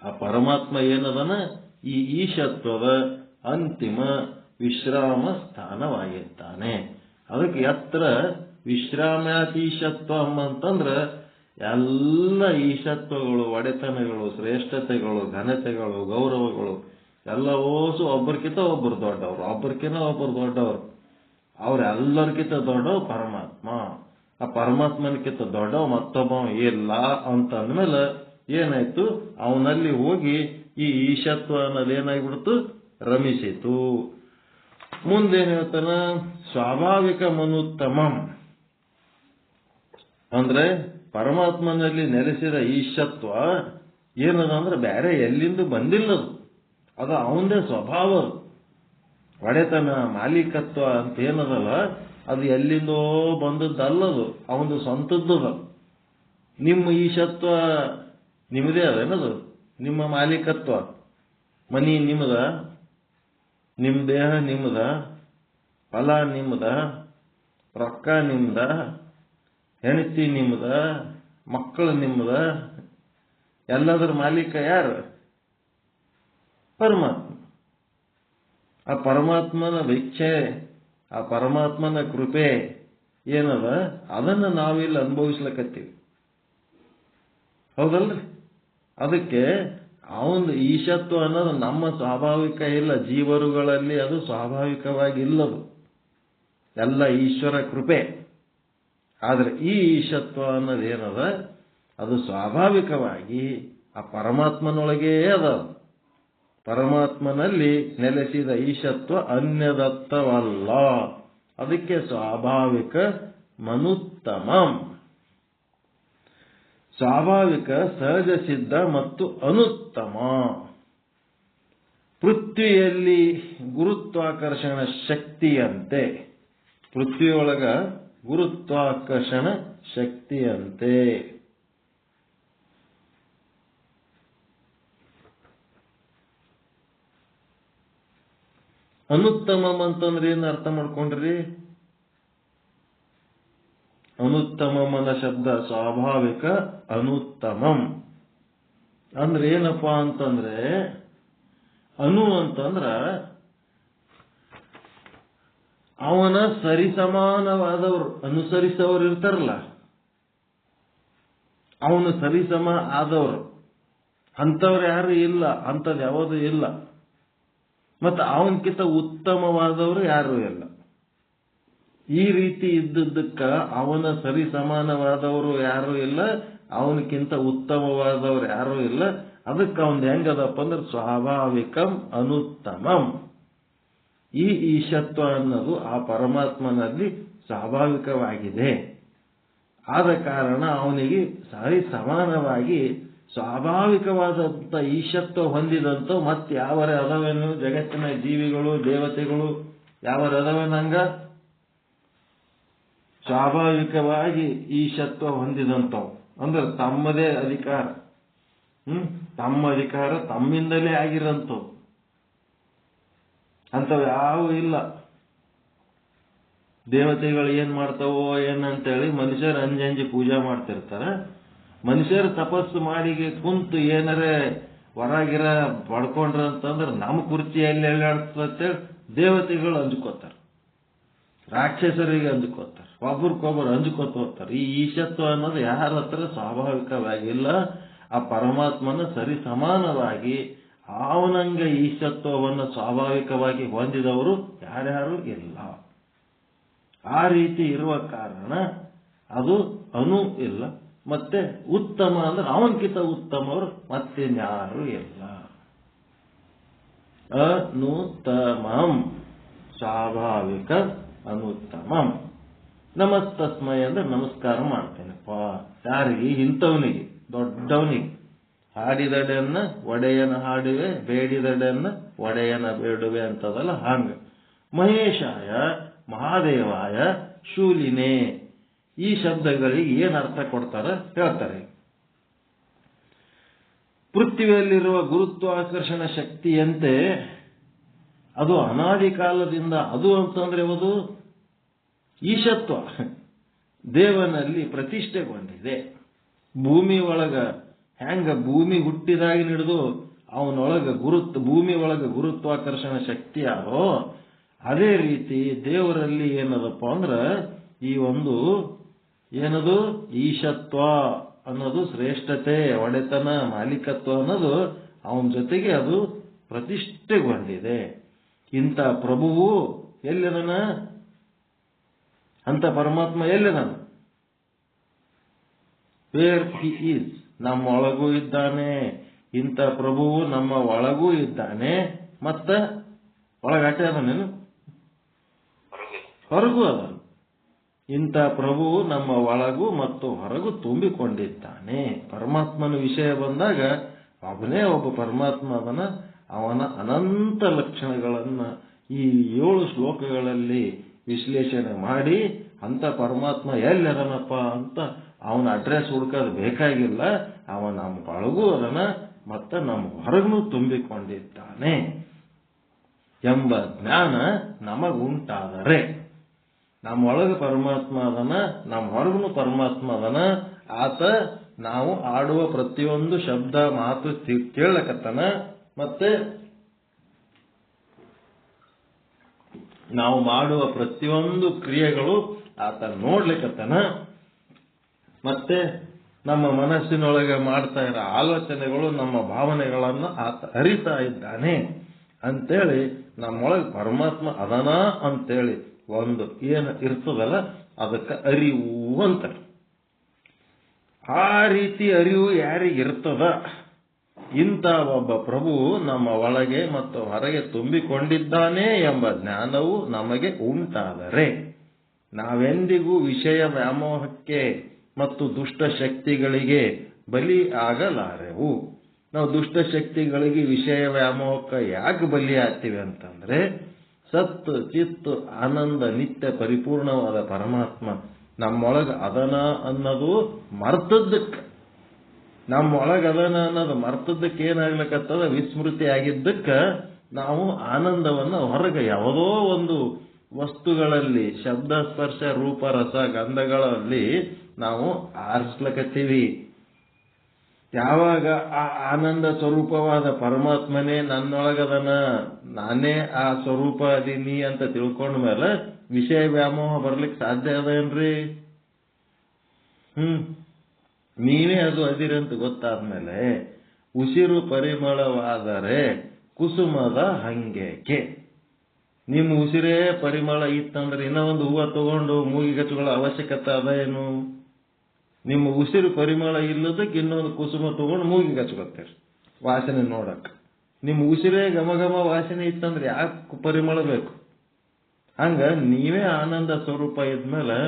ಆ ಪರಮಾತ್ಮ ಏನದನ ಈ ಈಶತ್ವದ ಅಂತಿಮ ವಿಶ್ರಾಮ ಸ್ಥಾನವಾಗಿರ್ತಾನೆ. ಅದಕ್ಕೆ ಎತ್ರ ವಿಶ್ರಾಮ್ಯಾತೀಶತ್ವ ಅಂತಂದ್ರೆ ಎಲ್ಲ ಈಶತ್ವಗಳು, ಒಡೆತನಗಳು, ಶ್ರೇಷ್ಠತೆಗಳು, ಘನತೆಗಳು, ಗೌರವಗಳು ಎಲ್ಲ ಓಸು ಒಬ್ಬರಿಗಿಂತ ಒಬ್ಬರು ದೊಡ್ಡವರು, ಒಬ್ಬರಿಗಿಂತ ಒಬ್ಬರು ದೊಡ್ಡವರು. ಅವ್ರೆಲ್ಲರಿಗಿಂತ ದೊಡ್ಡವ ಪರಮಾತ್ಮ. ಆ ಪರಮಾತ್ಮನಕ್ಕಿಂತ ದೊಡ್ಡವ ಮತ್ತೊಬ್ಬ ಇಲ್ಲ ಅಂತಂದ್ಮೇಲೆ ಏನಾಯ್ತು, ಅವನಲ್ಲಿ ಹೋಗಿ ಈ ಈಶತ್ವ ಅನ್ನೋದು ಏನಾಗ್ಬಿಡ್ತು, ರಮಿಸಿತು. ಮುಂದೇನ್ ಹೇಳ್ತಾನ, ಸ್ವಾಭಾವಿಕ ಮನುತ್ತಮಂ ಅಂದ್ರೆ ಪರಮಾತ್ಮನಲ್ಲಿ ನೆಲೆಸಿದ ಈಶತ್ವ ಏನದ ಅಂದ್ರೆ ಬೇರೆ ಎಲ್ಲಿಂದ ಬಂದಿಲ್ಲದು, ಅದು ಅವಂದೇ ಸ್ವಭಾವ. ಒಡೆತನ ಮಾಲೀಕತ್ವ ಅಂತ ಏನದಲ್ಲ, ಅದು ಎಲ್ಲಿಂದೋ ಬಂದದ್ದಲ್ಲದು, ಅವನದು ಸ್ವಂತದ್ದದ. ನಿಮ್ಮ ಈಶತ್ವ ನಿಮ್ಮದೇ ಅದೇನದು, ನಿಮ್ಮ ಮಾಲೀಕತ್ವ. ಮನಿ ನಿಮ್ಮದ, ನಿಮ್ಮ ದೇಹ ನಿಮ್ಮದ, ಫಲ ನಿಮ್ಮದ, ರೊಕ್ಕ ನಿಮ್ಮದ, ಹೆಂಡತಿ ನಿಮ್ಮದ, ಮಕ್ಕಳು ನಿಮ್ಮದ. ಎಲ್ಲದರ ಮಾಲೀಕ ಯಾರು? ಪರಮಾತ್ಮ. ಆ ಪರಮಾತ್ಮನ ಭಿಕ್ಷೆ, ಆ ಪರಮಾತ್ಮನ ಕೃಪೆ ಏನದ ಅದನ್ನು ನಾವಿಲ್ಲಿ ಅನುಭವಿಸ್ಲಕತ್ತೀವಿ. ಹೌದಲ್ರಿ? ಅದಕ್ಕೆ ಅವನ ಈಶತ್ವ ಅನ್ನೋದು ನಮ್ಮ ಸ್ವಾಭಾವಿಕ ಇಲ್ಲ, ಜೀವರುಗಳಲ್ಲಿ ಅದು ಸ್ವಾಭಾವಿಕವಾಗಿ ಇಲ್ಲದು, ಎಲ್ಲ ಈಶ್ವರ ಕೃಪೆ. ಆದರೆ ಈ ಈಶತ್ವ ಅನ್ನೋದೇನದ ಅದು ಸ್ವಾಭಾವಿಕವಾಗಿ ಆ ಪರಮಾತ್ಮನೊಳಗೇ ಅದ. ಪರಮಾತ್ಮನಲ್ಲಿ ನೆಲೆಸಿದ ಈಶತ್ವ ಅನ್ಯದತ್ತವಲ್ಲ. ಅದಕ್ಕೆ ಸ್ವಾಭಾವಿಕ ಮನುತ್ತಮಂ. ಸ್ವಾಭಾವಿಕ, ಸಹಜ ಸಿದ್ಧ ಮತ್ತು ಅನುತ್ತಮ. ಪೃಥ್ವಿಯಲ್ಲಿ ಗುರುತ್ವಾಕರ್ಷಣ ಶಕ್ತಿಯಂತೆ, ಪೃಥ್ವಿಯೊಳಗ ಗುರುತ್ವಾಕರ್ಷಣ ಶಕ್ತಿಯಂತೆ ಅನುತ್ತಮಂ ಅಂತಂದ್ರೆ ಏನು ಅರ್ಥ ಮಾಡ್ಕೊಂಡ್ರಿ? ಅನುತ್ತಮಂ ಅನ್ನೋ ಶಬ್ದ ಸ್ವಾಭಾವಿಕ ಅನುತ್ತಮಂ ಅಂದ್ರೆ ಏನಪ್ಪಾ ಅಂತಂದ್ರೆ, ಅನು ಅಂತಂದ್ರ ಅವನ ಸರಿಸಮಾನವಾದವರು, ಅನುಸರಿಸೋರು ಇರ್ತಾರಲ್ಲ, ಅವನು ಸರಿಸಮ ಆದವರು. ಅಂಥವ್ರು ಯಾರು ಇಲ್ಲ, ಅಂಥದ್ದು ಯಾವುದೂ ಇಲ್ಲ. ಮತ್ತು ಅವನಕ್ಕಿಂತ ಉತ್ತಮವಾದವರು ಯಾರೂ ಇಲ್ಲ. ಈ ರೀತಿ ಇದ್ದದ್ದಕ್ಕ ಅವನ ಸರಿ ಸಮಾನವಾದವರು ಯಾರೂ ಇಲ್ಲ, ಅವನಕ್ಕಿಂತ ಉತ್ತಮವಾದವರು ಯಾರೂ ಇಲ್ಲ. ಅದಕ್ಕೆ ಅವನ್ ಹೆಂಗದಪ್ಪ ಅಂದ್ರೆ ಸ್ವಾಭಾವಿಕಂ ಅನುತ್ತಮಂ. ಈ ಈಶತ್ವ ಅನ್ನೋದು ಆ ಪರಮಾತ್ಮನಲ್ಲಿ ಸ್ವಾಭಾವಿಕವಾಗಿದೆ. ಆದ ಕಾರಣ ಅವನಿಗೆ ಸರಿ ಸಮಾನವಾಗಿ ಸ್ವಾಭಾವಿಕವಾದಂಥ ಈಶತ್ವ ಹೊಂದಿದಂಥ ಮತ್ತೆ ಯಾವರ ಅದಾವೇನು ಜಗತ್ತಿನ ಜೀವಿಗಳು ದೇವತೆಗಳು ಯಾವರ ಅದಾವೇನಂಗ ಸ್ವಾಭಾವಿಕವಾಗಿ ಈಶತ್ವ ಹೊಂದಿದಂಥವು ಅಂದ್ರೆ ತಮ್ಮದೇ ಅಧಿಕಾರ, ತಮ್ಮ ಅಧಿಕಾರ ತಮ್ಮಿಂದಲೇ ಆಗಿರಂಥವು. ಅಂಥವು ಯಾವೂ ಇಲ್ಲ. ದೇವತೆಗಳು ಏನ್ ಮಾಡ್ತಾವೋ ಏನಂತೇಳಿ ಮನುಷ್ಯರು ಅಂಜಿ ಪೂಜೆ ಮಾಡ್ತಿರ್ತಾರ. ಮನುಷ್ಯರು ತಪಸ್ಸು ಮಾಡಿ ಕುಂತು ಏನಾರೆ ಹೊರಗಿರ ಪಡ್ಕೊಂಡ್ರ ಅಂತಂದ್ರೆ ನಮ್ಮ ಕುರ್ಚಿಯಲ್ಲಿ ಎಲ್ಲಾಡ್ತೇಳಿ ದೇವತೆಗಳು ಅಂಜ್ಕೋತಾರ, ರಾಕ್ಷಸರಿಗೆ ಅಂಜ್ಕೋತಾರ, ಒಬ್ರಿಗೊಬ್ಬರು ಅಂಜ್ಕೋತ ಹೋಗ್ತಾರೆ. ಈ ಈಶತ್ವ ಅನ್ನೋದು ಯಾರ ಹತ್ರ ಸ್ವಾಭಾವಿಕವಾಗಿಲ್ಲ. ಆ ಪರಮಾತ್ಮನ ಸರಿ ಸಮಾನವಾಗಿ ಅವನಂಗ ಈಶತ್ವವನ್ನು ಸ್ವಾಭಾವಿಕವಾಗಿ ಹೊಂದಿದವರು ಯಾರ್ಯಾರು ಇಲ್ಲ. ಆ ರೀತಿ ಇರುವ ಕಾರಣ ಅದು ಅನು ಇಲ್ಲ. ಮತ್ತೆ ಉತ್ತಮ ಅಂದ್ರೆ ಅವನಕ್ಕಿಂತ ಉತ್ತಮವರು ಮತ್ತಿನ್ಯಾರು ಇಲ್ಲ. ಅನುತ್ತಮಂ ಸ್ವಾಭಾವಿಕ ಅನುತ್ತಮಂ. ನಮಸ್ತಸ್ಮೈ ಅಂದ್ರೆ ನಮಸ್ಕಾರ ಮಾಡ್ತೇನೆಪ್ಪ. ಯಾರಿಗೆ? ಇಂಥವನಿಗೆ, ದೊಡ್ಡವನಿಗೆ. ಹಾಡಿದಡೆಯನ್ನ ಒಡೆಯನ ಹಾಡುವೆ, ಬೇಡಿದಡೆಯನ್ನ ಒಡೆಯನ ಬೇಡುವೆ ಅಂತದಲ್ಲ ಹಂಗ. ಮಹೇಶಾಯ, ಮಹಾದೇವಾಯ, ಶೂಲಿನೇ ಈ ಶಬ್ದಗಳಿಗೆ ಏನ್ ಅರ್ಥ ಕೊಡ್ತಾರ ಹೇಳ್ತಾರೆ. ಪೃಥ್ವಿಯಲ್ಲಿರುವ ಗುರುತ್ವಾಕರ್ಷಣ ಶಕ್ತಿಯಂತೆ ಅದು ಅನಾದಿ ಕಾಲದಿಂದ, ಅದು ಅಂತಂದ್ರೆ ಯಾವುದು? ಈಶತ್ವ ದೇವನಲ್ಲಿ ಪ್ರತಿಷ್ಠೆಗೊಂಡಿದೆ. ಭೂಮಿ ಒಳಗ ಹೆಂಗ ಭೂಮಿ ಹುಟ್ಟಿದಾಗಿ ಹಿಡಿದು ಅವನೊಳಗ ಭೂಮಿ ಒಳಗ ಗುರುತ್ವಾಕರ್ಷಣ ಶಕ್ತಿ ಯಾರೋ ಅದೇ ರೀತಿ ದೇವರಲ್ಲಿ ಏನದಪ್ಪ ಅಂದ್ರ ಈ ಒಂದು ಏನದು ಈಶತ್ವ ಅನ್ನೋದು ಶ್ರೇಷ್ಠತೆ, ಒಡೆತನ, ಮಾಲೀಕತ್ವ ಅನ್ನೋದು ಅವನ ಜೊತೆಗೆ ಅದು ಪ್ರತಿಷ್ಠೆಗೊಂಡಿದೆ. ಇಂಥ ಪ್ರಭುವು ಎಲ್ಲಿದನ? ಅಂತ ಪರಮಾತ್ಮ ಎಲ್ಲಿದಾನ? ವೇರ್ ಹಿ ಈಸ್, ನಮ್ಮ ಒಳಗೂ ಇದ್ದಾನೆ. ಇಂಥ ಪ್ರಭುವು ನಮ್ಮ ಒಳಗೂ ಇದ್ದಾನೆ. ಮತ್ತ ಒಳಗಾಟೆ ಅದನೇನು? ಹೊರಗೂ ಅದ. ಇಂಥ ಪ್ರಭು ನಮ್ಮ ಒಳಗೂ ಮತ್ತು ಹೊರಗೂ ತುಂಬಿಕೊಂಡಿದ್ದಾನೆ. ಪರಮಾತ್ಮನ ವಿಷಯ ಬಂದಾಗ ಅವನೇ ಒಬ್ಬ ಪರಮಾತ್ಮ ಅದನ. ಅವನ ಅನಂತ ಲಕ್ಷಣಗಳನ್ನ ಈ 7 ಶ್ಲೋಕಗಳಲ್ಲಿ ವಿಶ್ಲೇಷಣೆ ಮಾಡಿ ಅಂತ ಪರಮಾತ್ಮ ಎಲ್ಲದನಪ್ಪ ಅಂತ ಅವನ ಅಡ್ರೆಸ್ ಹುಡುಕೋದು ಬೇಕಾಗಿಲ್ಲ. ಅವ ನಮ್ಮ ಒಳಗೂ ಅದನ್ನ ಮತ್ತು ನಮ್ಮ ಹೊರಗೂ ತುಂಬಿಕೊಂಡಿದ್ದಾನೆ ಎಂಬ ಜ್ಞಾನ ನಮಗುಂಟಾದರೆ, ನಮ್ಮೊಳಗೆ ಪರಮಾತ್ಮ ಅದನ, ನಮ್ಮ ಹೊರಗೂ ಪರಮಾತ್ಮ ಅದನ. ಆತ ನಾವು ಆಡುವ ಪ್ರತಿಯೊಂದು ಶಬ್ದ ಮಾತು ಕೇಳಕತ್ತನ, ಮತ್ತೆ ನಾವು ಮಾಡುವ ಪ್ರತಿಯೊಂದು ಕ್ರಿಯೆಗಳು ಆತ ನೋಡ್ಲಿಕ್ಕತ್ತನ, ಮತ್ತೆ ನಮ್ಮ ಮನಸ್ಸಿನೊಳಗೆ ಮಾಡ್ತಾ ಇರೋ ಆಲೋಚನೆಗಳು, ನಮ್ಮ ಭಾವನೆಗಳನ್ನು ಆತ ಅರಿತಾ ಇದ್ದಾನೆ ಅಂತೇಳಿ ನಮ್ಮೊಳಗೆ ಪರಮಾತ್ಮ ಅದನ ಅಂತೇಳಿ ಒಂದು ಏನು ಇರ್ತದಲ್ಲ ಅದಕ್ಕೆ ಅರಿವು ಅಂತಾರೆ. ಆ ರೀತಿ ಅರಿವು ಯಾರಿಗಿರ್ತದ, ಇಂಥ ಒಬ್ಬ ಪ್ರಭು ನಮ್ಮ ಒಳಗೆ ಮತ್ತು ಹೊರಗೆ ತುಂಬಿಕೊಂಡಿದ್ದಾನೆ ಎಂಬ ಜ್ಞಾನವು ನಮಗೆ ಉಂಟಾದರೆ ನಾವೆಂದಿಗೂ ವಿಷಯ ವ್ಯಾಮೋಹಕ್ಕೆ ಮತ್ತು ದುಷ್ಟ ಶಕ್ತಿಗಳಿಗೆ ಬಲಿ ಆಗಲಾರೆವು. ನಾವು ದುಷ್ಟ ಶಕ್ತಿಗಳಿಗೆ ವಿಷಯ ವ್ಯಾಮೋಹಕ್ಕೆ ಯಾಕೆ ಬಲಿ ಆಗ್ತೀವಿ ಅಂತಂದ್ರೆ, ಸತ್ ಚಿತ್ ಆನಂದ ನಿತ್ಯ ಪರಿಪೂರ್ಣವಾದ ಪರಮಾತ್ಮ ನಮ್ಮೊಳಗೆ ಅದನ ಅನ್ನೋದು ಮರ್ತದ್ದಕ್ಕೆ, ನಮ್ಮೊಳಗೆ ಅದನ ಅನ್ನೋದು ಮರ್ತದ್ದಕ್ಕೆ ಏನಾಗ್ಲಿಕ್ಕತ್ತದ, ವಿಸ್ಮೃತಿ ಆಗಿದ್ದಕ್ಕೆ ನಾವು ಆನಂದವನ್ನು ಹೊರಗೆ ಯಾವುದೋ ಒಂದು ವಸ್ತುಗಳಲ್ಲಿ, ಶಬ್ದ ಸ್ಪರ್ಶ ರೂಪ ರಸ ಗಂಧಗಳಲ್ಲಿ ನಾವು ಆರಿಸ್ಲಕತ್ತೀವಿ. ಯಾವಾಗ ಆ ಆನಂದ ಸ್ವರೂಪವಾದ ಪರಮಾತ್ಮನೇ ನನ್ನೊಳಗದನ, ನಾನೇ ಆ ಸ್ವರೂಪ ಅದೀನಿ ಅಂತ ತಿಳ್ಕೊಂಡ ಮೇಲೆ ವಿಷಯ ವ್ಯಾಮೋಹ ಬರ್ಲಿಕ್ಕೆ ಸಾಧ್ಯ ಅದೇನ್ರಿ? ನೀವೇ ಅದು ಅದಿರಂತ ಗೊತ್ತಾದ್ಮೇಲೆ ಉಸಿರು ಪರಿಮಳವಾದರೆ ಕುಸುಮದ ಹಂಗೇಕೆ? ನಿಮ್ಮ ಉಸಿರೇ ಪರಿಮಳ ಇತ್ತಂದ್ರೆ ಇನ್ನೂ ಒಂದು ಹೂವು ತಗೊಂಡು ಮೂಗಿಗೆ ಹಚ್ಕೊಳ್ಳೋ ಅವಶ್ಯಕತೆ ಅದ ಏನು? ನಿಮ್ಮ ಉಸಿರು ಪರಿಮಳ ಇಲ್ಲದಕ್ಕೆ ಇನ್ನೊಂದು ಕುಸುಮ ತಗೊಂಡು ಮೂಗಿಗೆ ಹಚ್ಕೊತೀರಿ ವಾಸನೆ ನೋಡಕ್. ನಿಮ್ಮ ಉಸಿರೇ ಘಮ ಘಮ ವಾಸನೆ ಇತ್ತಂದ್ರೆ ಯಾಕೆ ಪರಿಮಳ ಬೇಕು? ಹಂಗ ನೀವೇ ಆನಂದ ಸ್ವರೂಪ ಇದ್ಮೇಲೆ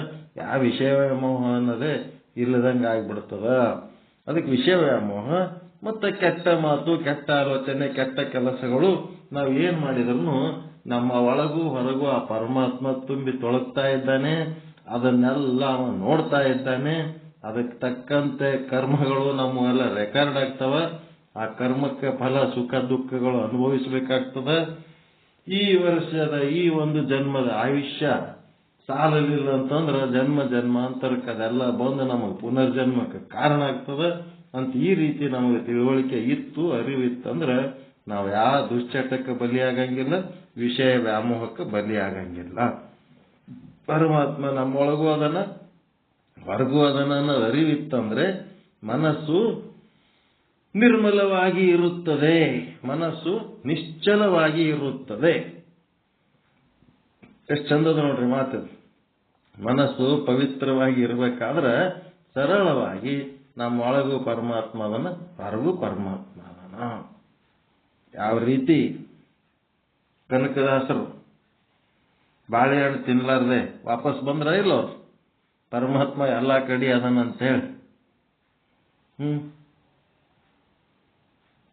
ಯಾವ ವಿಷಯ ವ್ಯಾಮೋಹ ಅನ್ನೋದೇ ಇಲ್ಲದಂಗೆ ಆಗ್ಬಿಡ್ತದ. ಅದಕ್ಕೆ ವಿಷಯ ವ್ಯಾಮೋಹ ಮತ್ತೆ ಕೆಟ್ಟ ಮಾತು, ಕೆಟ್ಟ ಆಲೋಚನೆ, ಕೆಟ್ಟ ಕೆಲಸಗಳು ನಾವು ಏನ್ ಮಾಡಿದ್ರು ನಮ್ಮ ಒಳಗೂ ಹೊರಗೂ ಆ ಪರಮಾತ್ಮ ತುಂಬಿ ತೊಳಗ್ತಾ ಇದ್ದಾನೆ. ಅದನ್ನೆಲ್ಲ ಅವನು ನೋಡ್ತಾ ಇದ್ದಾನೆ. ಅದಕ್ಕೆ ತಕ್ಕಂತೆ ಕರ್ಮಗಳು ನಮ್ಮೆಲ್ಲ ರೆಕಾರ್ಡ್ ಆಗ್ತವ. ಆ ಕರ್ಮಕ್ಕೆ ಫಲ ಸುಖ ದುಃಖಗಳು ಅನುಭವಿಸಬೇಕಾಗ್ತದ. ಈ ವರ್ಷದ ಈ ಒಂದು ಜನ್ಮದ ಆಯುಷ್ಯ ಸಾಲಲಿಲ್ಲ ಅಂತಂದ್ರೆ ಜನ್ಮ ಜನ್ಮಾಂತರಕ್ಕೆ ಅದೆಲ್ಲ ಬಂದು ನಮಗೆ ಪುನರ್ಜನ್ಮಕ್ಕೆ ಕಾರಣ ಆಗ್ತದೆ ಅಂತ ಈ ರೀತಿ ನಮಗೆ ತಿಳುವಳಿಕೆ ಇತ್ತು, ಅರಿವಿತ್ತಂದ್ರೆ ನಾವು ಯಾವ ದುಶ್ಚಟಕ್ಕೆ ಬಲಿಯಾಗಂಗಿಲ್ಲ, ವಿಷಯ ವ್ಯಾಮೋಹಕ್ಕೆ ಬಲಿಯಾಗಂಗಿಲ್ಲ. ಪರಮಾತ್ಮ ನಮ್ಮೊಳಗೂ ಅದನ್ನ ಹೊರಗೂ ಅದನ್ನ ಅನ್ನೋದು ಅರಿವಿತ್ತಂದ್ರೆ ಮನಸ್ಸು ನಿರ್ಮಲವಾಗಿ ಇರುತ್ತದೆ, ಮನಸ್ಸು ನಿಶ್ಚಲವಾಗಿ ಇರುತ್ತದೆ. ಎಷ್ಟು ಚಂದದ ನೋಡ್ರಿ ಮಾತು. ಮನಸ್ಸು ಪವಿತ್ರವಾಗಿ ಇರಬೇಕಾದ್ರೆ ಸರಳವಾಗಿ ನಮ್ಮ ಒಳಗೂ ಪರಮಾತ್ಮ ಅದನ್ನ, ಹೊರಗೂ ಪರಮಾತ್ಮ ಅದನ್ನ. ಯಾವ ರೀತಿ ಕನಕದಾಸರು ಬಾಳೆಹಣ್ಣು ತಿನ್ಲಾರ್ದೆ ವಾಪಸ್ ಬಂದ್ರ ಇಲ್ಲೋ, ಪರಮಾತ್ಮ ಎಲ್ಲಾ ಕಡೆ ಅದನ್ನಂತ ಹೇಳಿ.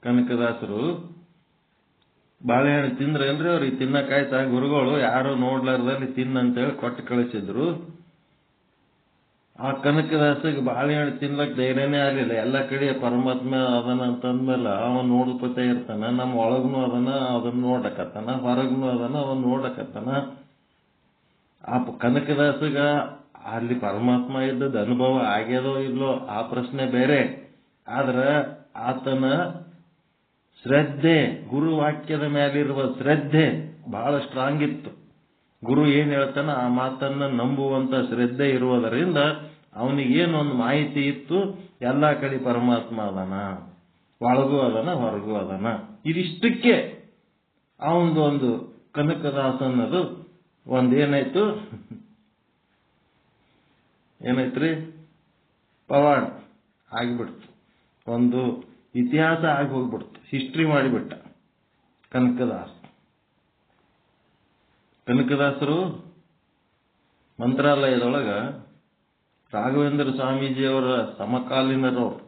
ಕನಕದಾಸರು ಬಾಳೆಹಣ್ಣು ತಿಂದ್ರೇನ್ರಿ ಅವ್ರಿಗೆ ತಿನ್ನಕಾಯ್ತಾ? ಗುರುಗಳು ಯಾರು ನೋಡ್ಲಾರ್ದಲ್ಲಿ ತಿನ್ನಂತೇಳಿ ಕೊಟ್ಟು ಕಳಿಸಿದ್ರು. ಆ ಕನಕದಾಸಿಗೆ ಬಾಳೆಹಣ್ಣು ತಿನ್ಲಕ್ ಧೈರ್ಯನೇ ಆಗಲಿಲ್ಲ. ಎಲ್ಲ ಕಡೆ ಪರಮಾತ್ಮ ಅದನ್ನ ಅಂತಂದ್ಮೇಲೆ ಅವನ್ ನೋಡ್ಕೊತಾ ಇರ್ತಾನ. ನಮ್ಮ ಒಳಗ್ನು ಅದನ್ನ ನೋಡಕತ್ತಾನ, ಹೊರಗ್ನು ಅವನ್ ನೋಡಕತ್ತಾನ. ಆ ಕನಕದಾಸಗ ಅಲ್ಲಿ ಪರಮಾತ್ಮ ಇದ್ದದ ಅನುಭವ ಆಗ್ಯದೋ ಇಲ್ಲೋ ಆ ಪ್ರಶ್ನೆ ಬೇರೆ. ಆದ್ರ ಆತನ ಶ್ರದ್ಧೆ, ಗುರು ವಾಕ್ಯದ ಮೇಲಿರುವ ಶ್ರದ್ಧೆ ಬಹಳ ಸ್ಟ್ರಾಂಗ್ ಇತ್ತು. ಗುರು ಏನ್ ಹೇಳ್ತಾನ ಆ ಮಾತನ್ನ ನಂಬುವಂತ ಶ್ರದ್ಧೆ ಇರುವುದರಿಂದ ಅವನಿಗೇನೊಂದು ಮಾಹಿತಿ ಇತ್ತು, ಎಲ್ಲಾ ಕಡೆ ಪರಮಾತ್ಮ ಅದನ, ಒಳಗೂ ಅದನ ಹೊರಗೂ ಅದನ. ಇದಿಷ್ಟಕ್ಕೆ ಅವನದೊಂದು ಕನಕದಾಸ ಅನ್ನೋದು ಒಂದೇನಾಯ್ತು, ಏನಾಯ್ತ್ರಿ, ಪವಾಡ ಆಗಿಬಿಡ್ತು. ಒಂದು ಇತಿಹಾಸ ಆಗಿ ಹೋಗ್ಬಿಡ್ತು, ಹಿಸ್ಟ್ರಿ ಮಾಡಿಬಿಟ್ಟ ಕನಕದಾಸ. ಕನಕದಾಸರು ಮಂತ್ರಾಲಯದೊಳಗ ರಾಘವೇಂದ್ರ ಸ್ವಾಮೀಜಿಯವರ ಸಮಕಾಲೀನರವ್ರು.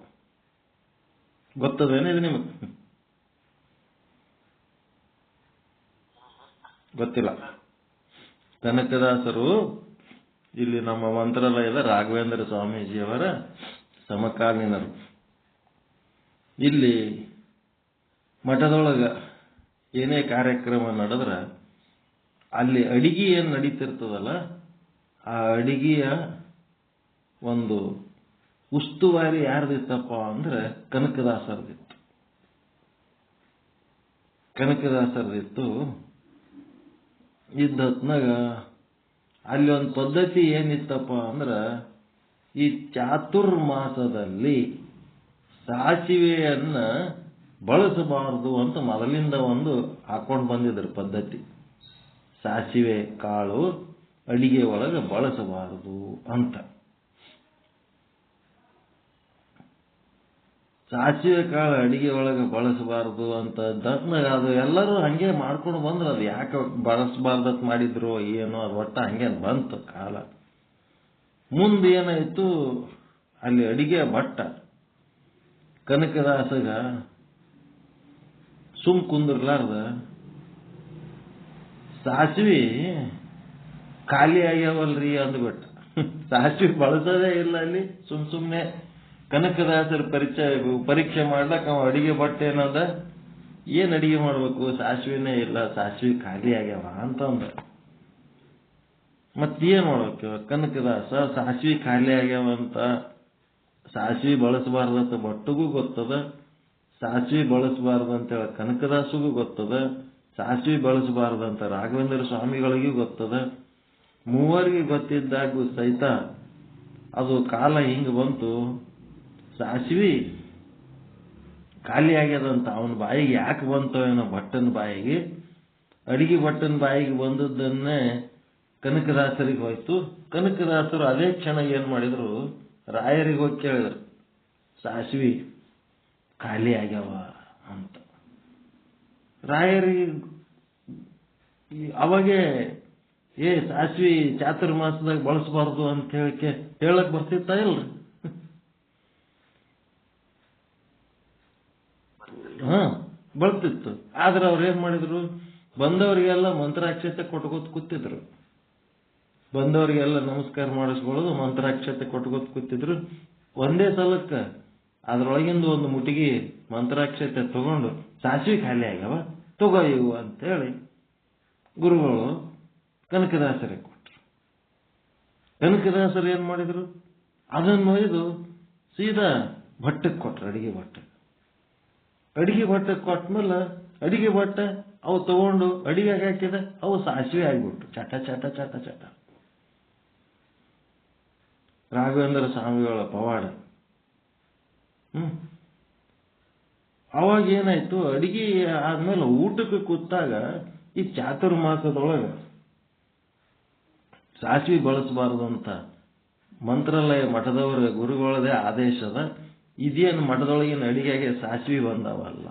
ಗೊತ್ತದೇನಿದೆ ನಿಮಗೆ? ಗೊತ್ತಿಲ್ಲ. ಕನಕದಾಸರು ಇಲ್ಲಿ ನಮ್ಮ ಮಂತ್ರಾಲಯದ ರಾಘವೇಂದ್ರ ಸ್ವಾಮೀಜಿಯವರ ಸಮಕಾಲೀನರು. ಇಲ್ಲಿ ಮಠದೊಳಗ ಏನೇ ಕಾರ್ಯಕ್ರಮ ನಡೆದ್ರ ಅಲ್ಲಿ ಅಡಿಗೆ ಏನು ನಡೀತಿರ್ತದಲ್ಲ, ಆ ಅಡಿಗೆಯ ಒಂದು ಉಸ್ತುವಾರಿ ಯಾರ್ದಿತ್ತಪ್ಪ ಅಂದ್ರೆ ಕನಕದಾಸರದಿತ್ತು. ಕನಕದಾಸರದಿತ್ತು. ಇದ್ದ ಹೊತ್ನಾಗ ಅಲ್ಲಿ ಒಂದು ಪದ್ಧತಿ ಏನಿತ್ತಪ್ಪ ಅಂದ್ರೆ, ಈ ಚಾತುರ್ಮಾಸದಲ್ಲಿ ಸಾಸಿವೆಯನ್ನ ಬಳಸಬಾರದು ಅಂತ ಮೊದಲಿಂದ ಒಂದು ಹಾಕೊಂಡು ಬಂದಿದ್ರು ಪದ್ಧತಿ. ಸಾಸಿವೆ ಕಾಳು ಅಡಿಗೆ ಒಳಗೆ ಬಳಸಬಾರದು ಅಂತ. ಸಾಸಿವೆ ಕಾಳು ಅಡಿಗೆ ಒಳಗೆ ಬಳಸಬಾರದು ಅಂತ ಅದು ಎಲ್ಲರೂ ಹಂಗೆ ಮಾಡ್ಕೊಂಡು ಬಂದ್ರು. ಅದು ಯಾಕೆ ಬಳಸಬಾರ್ದತ್ ಮಾಡಿದ್ರು ಏನೋ, ಅದು ಒಟ್ಟ ಹಂಗೆ ಬಂತು ಕಾಲ. ಮುಂದೆ ಏನಾಯ್ತು, ಅಲ್ಲಿ ಅಡಿಗೆ ಭಟ್ಟ ಕನಕದಾಸಗ ಸುಮ್ ಕುಂದ್ರಲಾರ್ದ ಸಾಸಿವೆ ಖಾಲಿ ಆಗ್ಯಾವಲ್ರಿ ಅಂದ್ಬಿಟ್ಟ. ಸಾಸಿವೆ ಬಳಸೋದೇ ಇಲ್ಲ ಅಲ್ಲಿ. ಸುಮ್ನೆ ಕನಕದಾಸರ ಪರೀಕ್ಷೆ ಮಾಡ್ಲಕ್ಕ ಅವ ಅಡಿಗೆ ಭಟ್ಟ ಏನಂದ, ಏನ್ ಅಡಿಗೆ ಮಾಡ್ಬೇಕು, ಸಾಸಿವೆನೇ ಇಲ್ಲ, ಸಾಸಿವೆ ಖಾಲಿ ಆಗ್ಯಾವ ಅಂತಂದ. ಮತ್ತೇನ್ ಮಾಡ್ಬೇಕು? ಕನಕದಾಸ ಸಾಸಿವೆ ಖಾಲಿ ಆಗ್ಯಾವ ಅಂತ, ಸಾಸಿವೆ ಬಳಸಬಾರ್ದಂತ ಭಟ್ಟಗೂ ಗೊತ್ತದ, ಸಾಸಿವೆ ಬಳಸಬಾರ್ದಂತೇಳಿ ಕನಕದಾಸಗೂ ಗೊತ್ತದ, ಸಾಸಿವೆ ಬಳಸಬಾರ್ದಂತ ರಾಘವೇಂದ್ರ ಸ್ವಾಮಿಗಳಿಗೂ ಗೊತ್ತದ. ಮೂವರಿಗೆ ಗೊತ್ತಿದ್ದಾಗೂ ಸಹಿತ ಅದು ಕಾಲ ಹಿಂಗ ಬಂತು. ಸಾಸಿವೆ ಖಾಲಿ ಆಗ್ಯದಂತ ಅವನ ಬಾಯಿಗೆ ಯಾಕೆ ಬಂತೋ ಏನೋ, ಭಟ್ಟನ ಬಾಯಿಗೆ. ಅಡಿಗೆ ಭಟ್ಟನ ಬಾಯಿಗೆ ಬಂದದ್ದನ್ನೇ ಕನಕದಾಸರಿಗೆ ಹೋಯ್ತು. ಕನಕದಾಸರು ಅದೇ ಕ್ಷಣ ಏನ್ ಮಾಡಿದ್ರು, ರಾಯರಿಗೆ ಹೋಗಿ ಕೇಳಿದ್ರು, ಸಾಸಿವೆ ಖಾಲಿ ಆಗ್ಯಾವ ಅಂತ. ರಾಯರಿಗೆ ಅವಾಗೆ ಸಾಸಿವೆ ಚಾತುರ್ಮಾಸದಾಗ ಬಳಸಬಾರ್ದು ಅಂತ ಹೇಳಕ್ ಬರ್ತಿತ್ತ ಇಲ್ರಿ? ಬರ್ತಿತ್ತು. ಆದ್ರೆ ಅವ್ರು ಏನ್ ಮಾಡಿದ್ರು, ಬಂದವರಿಗೆಲ್ಲ ಮಂತ್ರಾಕ್ಷತೆ ಕೊಟ್ಕೋತ್ ಕೂತಿದ್ರು. ಬಂದವರಿಗೆಲ್ಲ ನಮಸ್ಕಾರ ಮಾಡಿಸ್ಕೊಳ್ಳೋದು, ಮಂತ್ರಾಕ್ಷತೆ ಕೊಟ್ಕೋತ್ ಕೂತಿದ್ರು. ಒಂದೇ ಸಲಕ್ಕ ಅದ್ರೊಳಗಿಂದ ಒಂದು ಮುಟಿಗೆ ಮಂತ್ರಾಕ್ಷತೆ ತಗೊಂಡು, ಸಾಸಿವೆ ಖಾಲಿ ಆಗ್ಯಾವ ತಗೋ ಇವು ಅಂತೇಳಿ ಗುರುಗಳು ಕನಕದಾಸರಿಗೆ ಕೊಟ್ರು. ಕನಕದಾಸರು ಏನ್ ಮಾಡಿದ್ರು, ಅದನ್ನು ಒಯ್ದು ಸೀದಾ ಭಟ್ಟಕ್ಕೆ ಕೊಟ್ರು, ಅಡಿಗೆ ಭಟ್ಟಕ್ಕೆ. ಅಡಿಗೆ ಭಟ್ಟಕ್ಕೆ ಕೊಟ್ಮೇಲೆ ಅಡಿಗೆ ಭಟ್ಟ ಅವು ತಗೊಂಡು ಅಡಿಗೆ ಹಾಕಿದ, ಅವು ಸಾಸಿವೆ ಆಗಿಬಿಟ್ಟು ಚಟ ಚಟ ಚಟ ಚಟ. ರಾಘವೇಂದ್ರ ಸ್ವಾಮಿಗಳ ಪವಾಡ. ಅವಾಗ ಏನಾಯ್ತು, ಅಡಿಗೆ ಆದ್ಮೇಲೆ ಊಟಕ್ಕೆ ಕೂತಾಗ ಈ ಚಾತುರ್ಮಾಸದೊಳಗ ಸಾಸಿವೆ ಬಳಸಬಾರದು ಅಂತ ಮಂತ್ರಾಲಯ ಮಠದವರ ಗುರುಗಳದೇ ಆದೇಶದ. ಇದೇನು ಮಠದೊಳಗಿನ ಅಡಿಗೆಗೆ ಸಾಸಿವೆ ಬಂದವಲ್ಲ.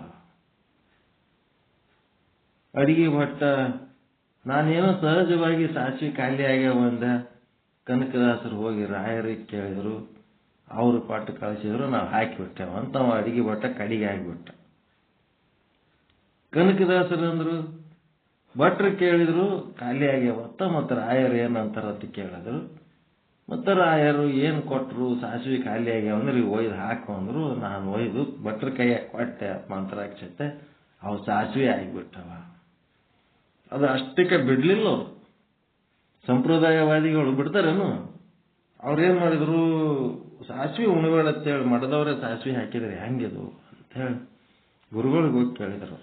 ಅಡಿಗೆ ಭಟ್ಟ ನಾನೇನೋ ಸಹಜವಾಗಿ ಸಾಸಿವೆ ಖಾಲಿ ಆಗ್ಯಾವ ಅಂದ. ಕನಕದಾಸರು ಹೋಗಿ ರಾಯರಿಗೆ ಕೇಳಿದ್ರು, ಅವರು ಪಾಠ ಕಳಿಸಿದ್ರು, ನಾವು ಹಾಕಿಬಿಟ್ಟೆವ ಅಂತ ಅವ ಅಡಿಗೆ ಭಟ್ಟ ಕಡಿಗೆ ಆಗಿಬಿಟ್ಟ. ಕನಕದಾಸರು ಅಂದ್ರು, ಭಟ್ರು ಕೇಳಿದ್ರು ಖಾಲಿ ಆಗ್ಯಾವತ್ತ, ಮತ್ತೆ ರಾಯರು ಏನಂತಾರ ಅಂತ ಕೇಳಿದ್ರು. ಮತ್ತೆ ರಾಯರು ಏನ್ ಕೊಟ್ರು, ಸಾಸಿವೆ ಖಾಲಿ ಆಗ್ಯಾವ ಅಂದ್ರೆ ಇವು ಒಯ್ದು ಹಾಕು ಅಂದ್ರು. ನಾನು ಒಯ್ದು ಭಟ್ರ ಕೈಯಾಗ ಕೊಟ್ಟೆ ಮಂತ್ರಾಕ್ಷತೆ, ಅವು ಸಾಸಿವೆ ಆಗಿಬಿಟ್ಟವ. ಅದು ಅಷ್ಟಕ್ಕೆ ಬಿಡ್ಲಿಲ್ಲ ಅವ್ರು. ಸಂಪ್ರದಾಯವಾದಿಗಳು ಬಿಡ್ತಾರೇನು? ಅವ್ರೇನ್ ಮಾಡಿದ್ರು, ಸಾಸಿವೆ ಉಣಬೇಡ ಅಂತೇಳಿ ಮಠದವರೇ ಸಾಸಿವೆ ಹಾಕಿದ್ರಿ ಹೆಂಗಿದು ಅಂತ ಹೇಳಿ ಗುರುಗಳಿಗೆ ಹೋಗಿ ಕೇಳಿದ್ರು.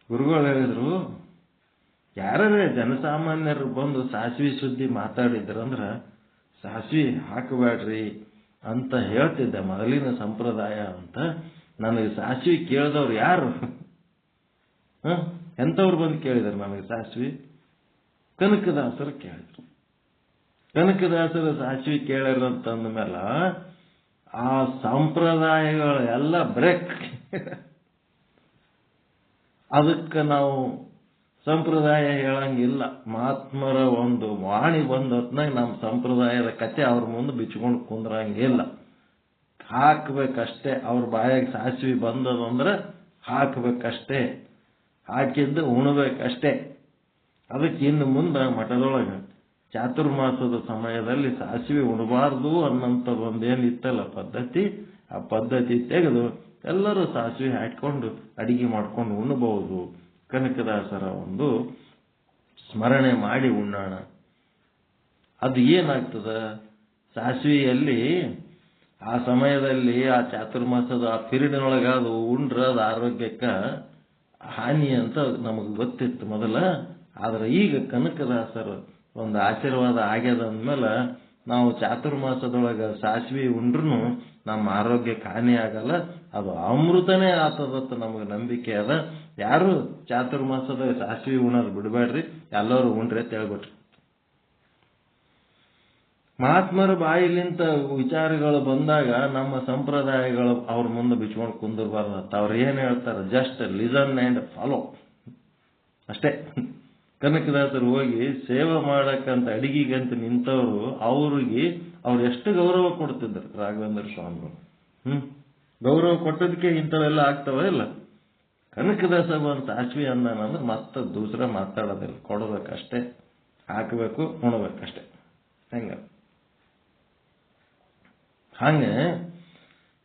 ಗುರುಗಳು ಹೇಳಿದ್ರು, ಯಾರೇ ಜನಸಾಮಾನ್ಯರು ಬಂದು ಸಾಸಿವೆ ಸುದ್ದಿ ಮಾತಾಡಿದ್ರಂದ್ರ ಸಾಸಿವೆ ಹಾಕಬೇಡ್ರಿ ಅಂತ ಹೇಳ್ತಿದ್ದೆ, ಮೊದಲಿನ ಸಂಪ್ರದಾಯ ಅಂತ. ನನಗೆ ಸಾಸಿವೆ ಕೇಳಿದವ್ರು ಯಾರು? ಎಂಥವ್ರು ಬಂದು ಕೇಳಿದ್ರು ನನಗೆ ಸಾಸಿವೆ? ಕನಕದಾಸರು ಕೇಳಿದ್ರು. ಕನಕದಾಸರು ಸಾಸಿವೆ ಕೇಳ್ಯಾರಂತಂದ ಮೇಲೆ ಆ ಸಂಪ್ರದಾಯಗಳೆಲ್ಲ ಬ್ರೇಕ್. ಅದಕ್ಕೆ ನಾವು ಸಂಪ್ರದಾಯ ಹೇಳಂಗಿಲ್ಲ. ಮಹಾತ್ಮರ ಒಂದು ವಾಣಿ ಬಂದತ್ನಾಗ ನಮ್ಮ ಸಂಪ್ರದಾಯದ ಕತೆ ಅವ್ರ ಮುಂದೆ ಬಿಚ್ಕೊಂಡು ಕುಂದ್ರಂಗಿಲ್ಲ. ಹಾಕ್ಬೇಕಷ್ಟೇ. ಅವ್ರ ಬಾಯಾಗ ಸಾಸಿವೆ ಬಂದದಂದ್ರೆ ಹಾಕ್ಬೇಕಷ್ಟೇ, ಹಾಕಿದ್ದು ಉಣಬೇಕಷ್ಟೇ. ಅದಕ್ಕೆ ಇನ್ನು ಮುಂದೆ ಮಠದೊಳಗೆ ಚಾತುರ್ಮಾಸದ ಸಮಯದಲ್ಲಿ ಸಾಸಿವೆ ಉಣಬಾರ್ದು ಅನ್ನೋಂಥದ್ದೊಂದೇನಿತ್ತಲ್ಲ ಪದ್ಧತಿ, ಆ ಪದ್ಧತಿ ತೆಗೆದು ಎಲ್ಲರೂ ಸಾಸಿವೆ ಹಾಕೊಂಡು ಅಡಿಗೆ ಮಾಡ್ಕೊಂಡು ಉಣ್ಣಬಹುದು. ಕನಕದಾಸರ ಒಂದು ಸ್ಮರಣೆ ಮಾಡಿ ಉಣ್ಣೋಣ. ಅದು ಏನಾಗ್ತದ, ಸಾಸಿವೆಯಲ್ಲಿ ಆ ಸಮಯದಲ್ಲಿ ಆ ಚಾತುರ್ಮಾಸದ ಆ ಪಿರಿಯಡ್ನೊಳಗೆ ಅದು ಉಂಡ್ರ ಅದು ಆರೋಗ್ಯಕ್ಕೆ ಹಾನಿ ಅಂತ ನಮಗೆ ಗೊತ್ತಿತ್ತು ಮೊದಲ. ಆದ್ರೆ ಈಗ ಕನಕದಾಸರು ಒಂದು ಆಶೀರ್ವಾದ ಆಗ್ಯದ ಅಂದ್ಮೇಲೆ ನಾವು ಚಾತುರ್ಮಾಸದೊಳಗೆ ಸಾಸಿವೆ ಉಂಡ್ರು ನಮ್ಮ ಆರೋಗ್ಯಕ್ಕೆ ಹಾನಿ ಆಗಲ್ಲ, ಅದು ಅಮೃತನೇ ಆತದತ್ತ ನಮಗೆ ನಂಬಿಕೆ ಅದ. ಯಾರು ಚಾತುರ್ಮಾಸದ ಸಾಸಿವೆ ಉಣ್ಣೋದು ಬಿಡಬೇಡ್ರಿ, ಎಲ್ಲರೂ ಉಂಡ್ರಿ ಅಂತ ಹೇಳ್ಬಿಟ್ರಿ. ಮಹಾತ್ಮರ ಬಾಯಿಲಿಂತ ವಿಚಾರಗಳು ಬಂದಾಗ ನಮ್ಮ ಸಂಪ್ರದಾಯಗಳು ಅವ್ರ ಮುಂದೆ ಬಿಚ್ಕೊಂಡು ಕುಂದಿರ್ಬಾರ್ದತ್ತ. ಅವ್ರು ಏನ್ ಹೇಳ್ತಾರೆ, ಜಸ್ಟ್ ಲಿಸನ್ ಅಂಡ್ ಫಾಲೋ ಅಷ್ಟೇ. ಕನಕದಾಸರು ಹೋಗಿ ಸೇವೆ ಮಾಡಕ್ಕಂತ ಅಡಿಗೆಗಂತ ನಿಂತವರು ಅವ್ರಿಗೆ ಅವ್ರು ಎಷ್ಟು ಗೌರವ ಕೊಡ್ತಿದ್ರು ರಾಘವೇಂದ್ರ ಸ್ವಾಮಿಗಳು. ಗೌರವ ಕೊಟ್ಟದಕ್ಕೆ ಇಂಥವೆಲ್ಲ ಆಗ್ತಾವ ಇಲ್ಲ. ಕನಕದಾಸ ಒಂದು ಸಾಸಿವೆ ಅಂದಾನಂದ್ರೆ ಮತ್ತೆ ದೂಸರ ಮಾತಾಡೋದಿಲ್ಲ, ಕೊಡಬೇಕಷ್ಟೇ, ಹಾಕಬೇಕು, ಉಣಬೇಕಷ್ಟೇ. ಹಂಗೆ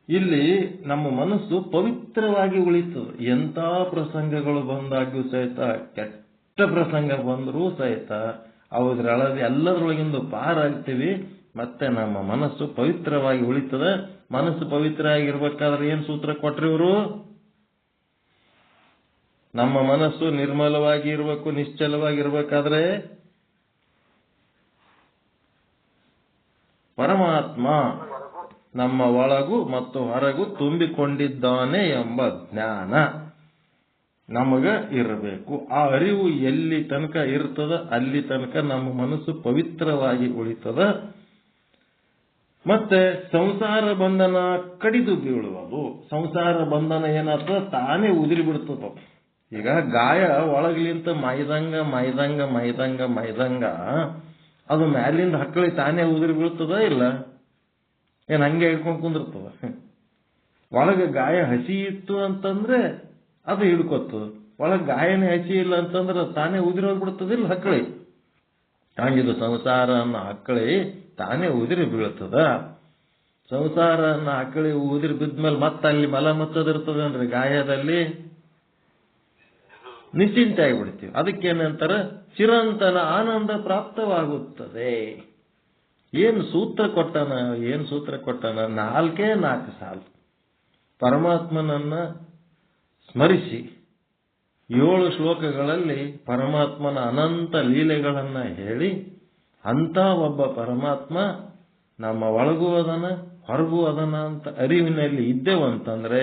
ಇಲ್ಲಿ ನಮ್ಮ ಮನಸ್ಸು ಪವಿತ್ರವಾಗಿ ಉಳಿತದೆ. ಎಂಥ ಪ್ರಸಂಗಗಳು ಬಂದಾಗ್ಯೂ ಸಹಿತ, ಕೆಟ್ಟ ಪ್ರಸಂಗ ಬಂದರೂ ಸಹಿತ ಅವುದ್ರೊಳಗೆ ಎಲ್ಲದರೊಳಗಿಂದ ಪಾರಾಗ್ತೀವಿ. ಮತ್ತೆ ನಮ್ಮ ಮನಸ್ಸು ಪವಿತ್ರವಾಗಿ ಉಳಿತದೆ. ಮನಸ್ಸು ಪವಿತ್ರ ಆಗಿರ್ಬೇಕಾದ್ರೆ ಏನ್ ಸೂತ್ರ ಕೊಟ್ರಿ ಇವರು? ನಮ್ಮ ಮನಸ್ಸು ನಿರ್ಮಲವಾಗಿ ಇರಬೇಕು, ನಿಶ್ಚಲವಾಗಿರ್ಬೇಕಾದ್ರೆ ಪರಮಾತ್ಮ ನಮ್ಮ ಒಳಗೂ ಮತ್ತು ಹೊರಗೂ ತುಂಬಿಕೊಂಡಿದ್ದಾನೆ ಎಂಬ ಜ್ಞಾನ ನಮಗ ಇರಬೇಕು. ಆ ಅರಿವು ಎಲ್ಲಿ ತನಕ ಇರ್ತದ ಅಲ್ಲಿ ತನಕ ನಮ್ಮ ಮನಸ್ಸು ಪವಿತ್ರವಾಗಿ ಉಳಿತದ. ಮತ್ತೆ ಸಂಸಾರ ಬಂಧನ ಕಡಿದು ಬೀಳುವುದು. ಸಂಸಾರ ಬಂಧನ ಏನಾಗ್ತದ, ತಾನೇ ಉದುರಿ ಬಿಡ್ತದ. ಈಗ ಗಾಯ ಒಳಗ್ಲಿಂತ ಮೈದಂಗ ಮೈದಂಗ ಮೈದಂಗ ಮೈದಂಗ ಅದು ಮ್ಯಾಲಿಂದ ಹಕ್ಕಳಿ ತಾನೇ ಉದುರಿ ಬೀಳ್ತದ ಇಲ್ಲ? ಏನ್ ಹಂಗೆ ಹಿಡ್ಕೊಂಡು ಕುಂದಿರ್ತದ? ಒಳಗೆ ಗಾಯ ಹಸಿ ಇತ್ತು ಅಂತಂದ್ರೆ ಅದು ಹಿಡ್ಕೊತದ, ಒಳಗೆ ಗಾಯನೇ ಹಸಿ ಇಲ್ಲ ಅಂತಂದ್ರೆ ತಾನೇ ಉದಿರಿ ಹೋಗ್ಬಿಡ್ತದಿಲ್ಲ ಹಕ್ಕಳಿ. ಹಂಗಿದು ಸಂಸಾರ ಅನ್ನೋ ಹಕ್ಕಳಿ ತಾನೇ ಉದಿರಿ ಬೀಳ್ತದ. ಸಂಸಾರ ಅನ್ನೋ ಹಕ್ಕಳಿ ಉದಿರಿ ಬಿದ್ಮೇಲೆ ಮತ್ತೆ ಅಲ್ಲಿ ಮಲ ಮತ್ತದಿರ್ತದನ್ರಿ ಗಾಯದಲ್ಲಿ, ನಿಶ್ಚಿಂತೆ ಆಗಿಬಿಡ್ತೀವಿ. ಅದಕ್ಕೇನಂತಾರ, ಚಿರಂತನ ಆನಂದ ಪ್ರಾಪ್ತವಾಗುತ್ತದೆ. ಏನು ಸೂತ್ರ ಕೊಟ್ಟಾನ, ಏನು ಸೂತ್ರ ಕೊಟ್ಟಾನ? 4 ಸಾಲು ಪರಮಾತ್ಮನನ್ನ ಸ್ಮರಿಸಿ 7 ಶ್ಲೋಕಗಳಲ್ಲಿ ಪರಮಾತ್ಮನ ಅನಂತ ಲೀಲೆಗಳನ್ನ ಹೇಳಿ, ಅಂತ ಒಬ್ಬ ಪರಮಾತ್ಮ ನಮ್ಮ ಒಳಗೂ ಅದನ ಹೊರಗೂ ಅದನ ಅಂತ ಅರಿವಿನಲ್ಲಿ ಇದ್ದೇವಂತಂದ್ರೆ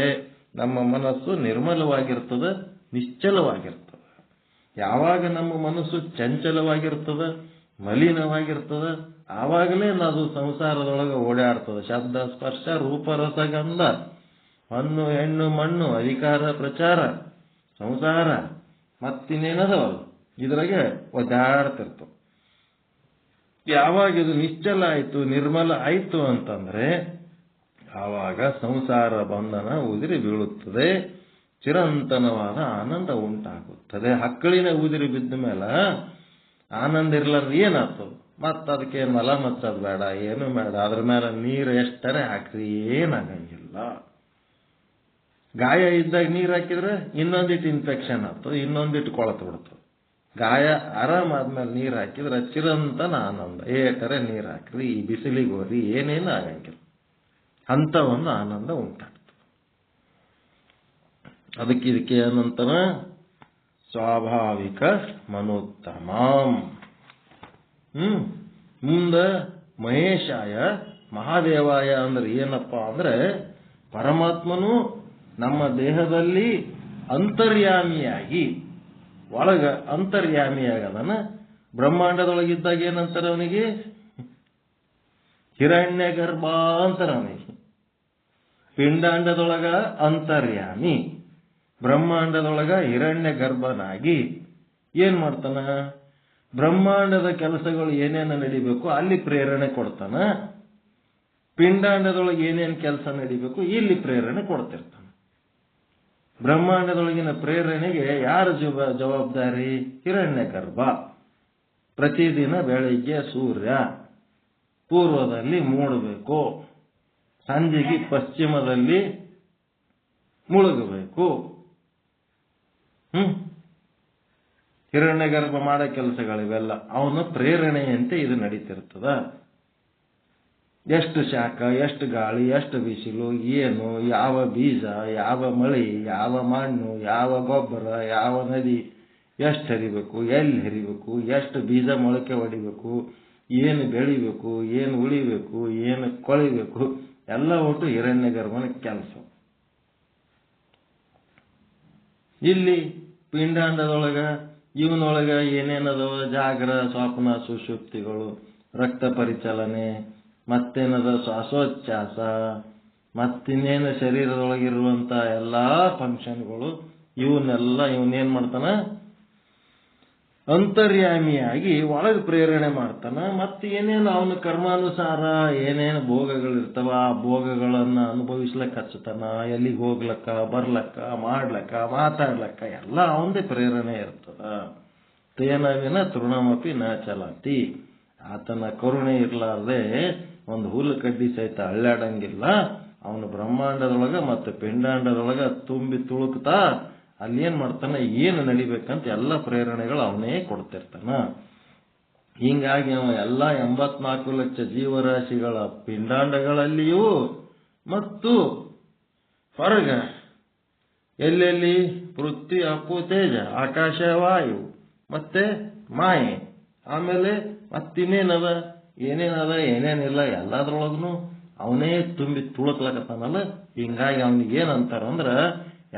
ನಮ್ಮ ಮನಸ್ಸು ನಿರ್ಮಲವಾಗಿರ್ತದೆ, ನಿಶ್ಚಲವಾಗಿರ್ತದೆ. ಯಾವಾಗ ನಮ್ಮ ಮನಸ್ಸು ಚಂಚಲವಾಗಿರ್ತದ, ಮಲಿನವಾಗಿರ್ತದ, ಆವಾಗಲೇ ಅದು ಸಂಸಾರದೊಳಗೆ ಓಡಾಡ್ತದೆ. ಶಬ್ದ ಸ್ಪರ್ಶ ರೂಪ ರಸಗಂಧ, ಹಣ್ಣು ಹೆಣ್ಣು ಮಣ್ಣು, ಅಧಿಕಾರ ಪ್ರಚಾರ, ಸಂಸಾರ ಮತ್ತಿನ್ನೇನದವಲ್ಲ ಇದ್ರಾಗೆ ಒದ್ದಾಡ್ತಿರ್ತವೆ. ಯಾವಾಗ ಇದು ನಿಶ್ಚಲ ಆಯ್ತು, ನಿರ್ಮಲ ಆಯ್ತು ಅಂತಂದ್ರೆ ಆವಾಗ ಸಂಸಾರ ಬಂಧನ ಉದಿರಿ ಬೀಳುತ್ತದೆ, ಚಿರಂತನವಾದ ಆನಂದ ಉಂಟಾಗುತ್ತದೆ. ಹಕ್ಕಳಿನ ಉದಿರಿ ಬಿದ್ದ ಮೇಲೆ ಆನಂದ ಇರ್ಲಾರ್ದು ಏನಾಗ್ತದೆ? ಮತ್ತ ಅದಕ್ಕೆ ಮಲ ಮಚ್ಚದ್ ಬೇಡ, ಏನು ಬೇಡ, ಅದ್ರ ಮೇಲೆ ನೀರು ಎಷ್ಟರೆ ಹಾಕ್ರಿ ಏನಾಗಂಗಿಲ್ಲ. ಗಾಯ ಇದ್ದಾಗ ನೀರು ಹಾಕಿದ್ರೆ ಇನ್ನೊಂದಿಟ್ಟು ಇನ್ಫೆಕ್ಷನ್ ಆಗ್ತದೆ, ಇನ್ನೊಂದಿಟ್ಟು ಕೊಳತು ಬಿಡ್ತದೆ. ಗಾಯ ಆರಾಮಾದ್ಮೇಲೆ ನೀರು ಹಾಕಿದ್ರೆ ಚಿರಂತನ ಆನಂದ. ಏಟರೆ ನೀರು ಹಾಕ್ರಿ, ಈ ಬಿಸಿಲಿಗೆ ಹೋರಿ ಏನೇನು ಆಗಂಗಿಲ್ಲ, ಅಂತ ಒಂದು ಆನಂದ ಉಂಟಾಗ್ತದೆ. ಇದಕ್ಕೆ ಏನಂತಾರ? ಸ್ವಾಭಾವಿಕ ಮನೋತ್ತಮಂ. ಮುಂದೆ ಮಹೇಶಾಯ ಮಹಾದೇವಾಯ ಅಂದ್ರೆ ಏನಪ್ಪ ಅಂದ್ರೆ, ಪರಮಾತ್ಮನು ನಮ್ಮ ದೇಹದಲ್ಲಿ ಅಂತರ್ಯಾಮಿಯಾಗಿ, ಒಳಗ ಅಂತರ್ಯಾಮಿಯಾಗದನ. ಬ್ರಹ್ಮಾಂಡದೊಳಗಿದ್ದಾಗ ಏನಂತಾರ ಅವನಿಗೆ? ಹಿರಣ್ಯ ಗರ್ಭ ಅಂತಾರ ಅವನಿಗೆ. ಪಿಂಡಾಂಡದೊಳಗ ಅಂತರ್ಯಾಮಿ, ಬ್ರಹ್ಮಾಂಡದೊಳಗ ಹಿರಣ್ಯ ಗರ್ಭನಾಗಿ ಏನ್ ಮಾಡ್ತಾನ? ಬ್ರಹ್ಮಾಂಡದ ಕೆಲಸಗಳು ಏನೇನು ನಡಿಬೇಕು ಅಲ್ಲಿ ಪ್ರೇರಣೆ ಕೊಡ್ತಾನ, ಪಿಂಡಾಂಡದೊಳಗೆ ಏನೇನು ಕೆಲಸ ನಡಿಬೇಕು ಇಲ್ಲಿ ಪ್ರೇರಣೆ ಕೊಡ್ತಿರ್ತಾನ. ಬ್ರಹ್ಮಾಂಡದೊಳಗಿನ ಪ್ರೇರಣೆಗೆ ಯಾರು ಜವಾಬ್ದಾರಿ? ಹಿರಣ್ಯಗರ್ಭ. ಪ್ರತಿದಿನ ಬೆಳಿಗ್ಗೆ ಸೂರ್ಯ ಪೂರ್ವದಲ್ಲಿ ಮೂಡಬೇಕು, ಸಂಜೆಗೆ ಪಶ್ಚಿಮದಲ್ಲಿ ಮುಳುಗಬೇಕು. ಹಿರಣ್ಯಗರ್ಭ ಮಾಡೋ ಕೆಲಸಗಳಿವೆಲ್ಲ ಅವನ ಪ್ರೇರಣೆಯಂತೆ ಇದು ನಡೀತಿರ್ತದ. ಎಷ್ಟು ಶಾಖ, ಎಷ್ಟು ಗಾಳಿ, ಎಷ್ಟು ಬಿಸಿಲು, ಏನು, ಯಾವ ಬೀಜ, ಯಾವ ಮಳೆ, ಯಾವ ಮಣ್ಣು, ಯಾವ ಗೊಬ್ಬರ, ಯಾವ ನದಿ ಎಷ್ಟು ಹರಿಬೇಕು, ಎಲ್ಲಿ ಹರಿಬೇಕು, ಎಷ್ಟು ಬೀಜ ಮೊಳಕೆ ಹೊಡಿಬೇಕು, ಏನು ಬೆಳಿಬೇಕು, ಏನು ಉಳಿಬೇಕು, ಏನು ಕೊಳಿಬೇಕು, ಎಲ್ಲ ಒಟ್ಟು ಹಿರಣ್ಯಗರ್ಭನ ಕೆಲಸ. ಇಲ್ಲಿ ಪಿಂಡಾಂಡದೊಳಗ ಇವನೊಳಗ ಏನೇನದವ? ಜಾಗ್ರ, ಸ್ವಪ್ನ, ಸುಷುಪ್ತಿಗಳು, ರಕ್ತ ಪರಿಚಲನೆ, ಮತ್ತೇನದ ಶ್ವಾಸೋಚ್ಛ್ವಾಸ, ಮತ್ತಿನ್ನೇನು ಶರೀರದೊಳಗಿರುವಂತ ಎಲ್ಲಾ ಫಂಕ್ಷನ್ಗಳು, ಇವನೇನ್ ಮಾಡ್ತಾನ? ಅಂತರ್ಯಾಮಿಯಾಗಿ ಒಳಗೆ ಪ್ರೇರಣೆ ಮಾಡ್ತಾನ. ಮತ್ತೆ ಏನೇನು ಅವನ ಕರ್ಮಾನುಸಾರ ಏನೇನು ಭೋಗಗಳಿರ್ತಾವ ಆ ಭೋಗಗಳನ್ನ ಅನುಭವಿಸ್ಲಕ್ಕ ಹಚ್ಚತಾನ. ಎಲ್ಲಿಗೆ ಹೋಗ್ಲಕ್ಕ, ಬರ್ಲಕ್ಕ, ಮಾಡ್ಲಕ್ಕ, ಮಾತಾಡ್ಲಕ್ಕ ಎಲ್ಲ ಅವಂದೇ ಪ್ರೇರಣೆ ಇರ್ತದ. ತೇನವಿನ ತೃಣಮಪಿ ನ ಚಲತಿ. ಆತನ ಕರುಣೆ ಇರ್ಲಾರ್ದೆ ಒಂದು ಹುಲ್ಲು ಕಡ್ಡಿ ಸಹಿತ ಅಳ್ಳಾಡಂಗಿಲ್ಲ. ಅವನು ಬ್ರಹ್ಮಾಂಡದೊಳಗ ಮತ್ತು ಪಿಂಡಾಂಡದೊಳಗ ತುಂಬಿ ತುಳುಕ್ತಾ ಅಲ್ಲಿ ಏನ್ ಮಾಡ್ತಾನ, ಏನು ನಡಿಬೇಕಂತ ಎಲ್ಲ ಪ್ರೇರಣೆಗಳು ಅವನೇ ಕೊಡ್ತಿರ್ತಾನ. ಹಿಂಗಾಗಿ ಅವ ಎಲ್ಲ 84 ಲಕ್ಷ ಜೀವರಾಶಿಗಳ ಪಿಂಡಾಂಡಗಳಲ್ಲಿಯೂ ಮತ್ತು ಹೊರಗ ಎಲ್ಲೆಲ್ಲಿ ಪೃಥ್ವಿ, ಅಪ್ಪು, ತೇಜ, ಆಕಾಶ, ವಾಯು, ಮತ್ತೆ ಮಾಯೆ, ಆಮೇಲೆ ಮತ್ತಿನ್ನೇನದ, ಏನೇನದ, ಏನೇನಿಲ್ಲ ಎಲ್ಲದ್ರೊಳಗೂ ಅವನೇ ತುಂಬಿ ತುಳುಕ್ಲಕತ್ತಾನಲ್ಲ. ಹಿಂಗಾಗಿ ಅವನಿಗೆ ಏನಂತಾರಂದ್ರ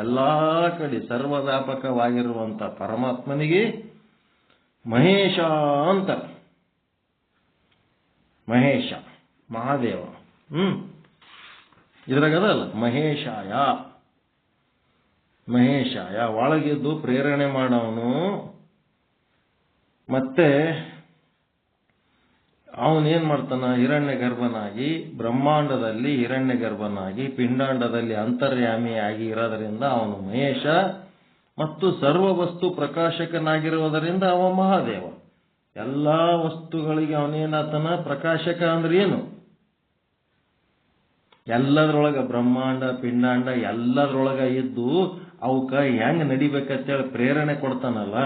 ಎಲ್ಲಾ ಕಡೆ ಸರ್ವವ್ಯಾಪಕವಾಗಿರುವಂತ ಪರಮಾತ್ಮನಿಗೆ ಮಹೇಶ ಅಂತ. ಮಹೇಶ ಮಹಾದೇವ. ಇದ್ರಾಗದಲ್ಲ ಮಹೇಶಾಯ. ಮಹೇಶಾಯ ಒಳಗಿದ್ದು ಪ್ರೇರಣೆ ಮಾಡವನು. ಮತ್ತೆ ಅವನೇನ್ ಮಾಡ್ತಾನ? ಹಿರಣ್ಯ ಗರ್ಭನಾಗಿ ಬ್ರಹ್ಮಾಂಡದಲ್ಲಿ ಹಿರಣ್ಯ ಗರ್ಭನಾಗಿ ಪಿಂಡಾಂಡದಲ್ಲಿ ಅಂತರ್ಯಾಮಿಯಾಗಿ ಇರೋದರಿಂದ ಅವನು ಮಹೇಶ. ಮತ್ತು ಸರ್ವ ವಸ್ತು ಪ್ರಕಾಶಕನಾಗಿರುವುದರಿಂದ ಅವ ಮಹಾದೇವ. ಎಲ್ಲಾ ವಸ್ತುಗಳಿಗೆ ಅವನೇನಾತನ? ಪ್ರಕಾಶಕ. ಅಂದ್ರೆ ಏನು? ಎಲ್ಲದ್ರೊಳಗ ಬ್ರಹ್ಮಾಂಡ ಪಿಂಡಾಂಡ ಎಲ್ಲದ್ರೊಳಗ ಇದ್ದು ಅವಕ್ಕ ಹೆಂಗ್ ನಡಿಬೇಕಂತೇಳಿ ಪ್ರೇರಣೆ ಕೊಡ್ತಾನಲ್ಲ.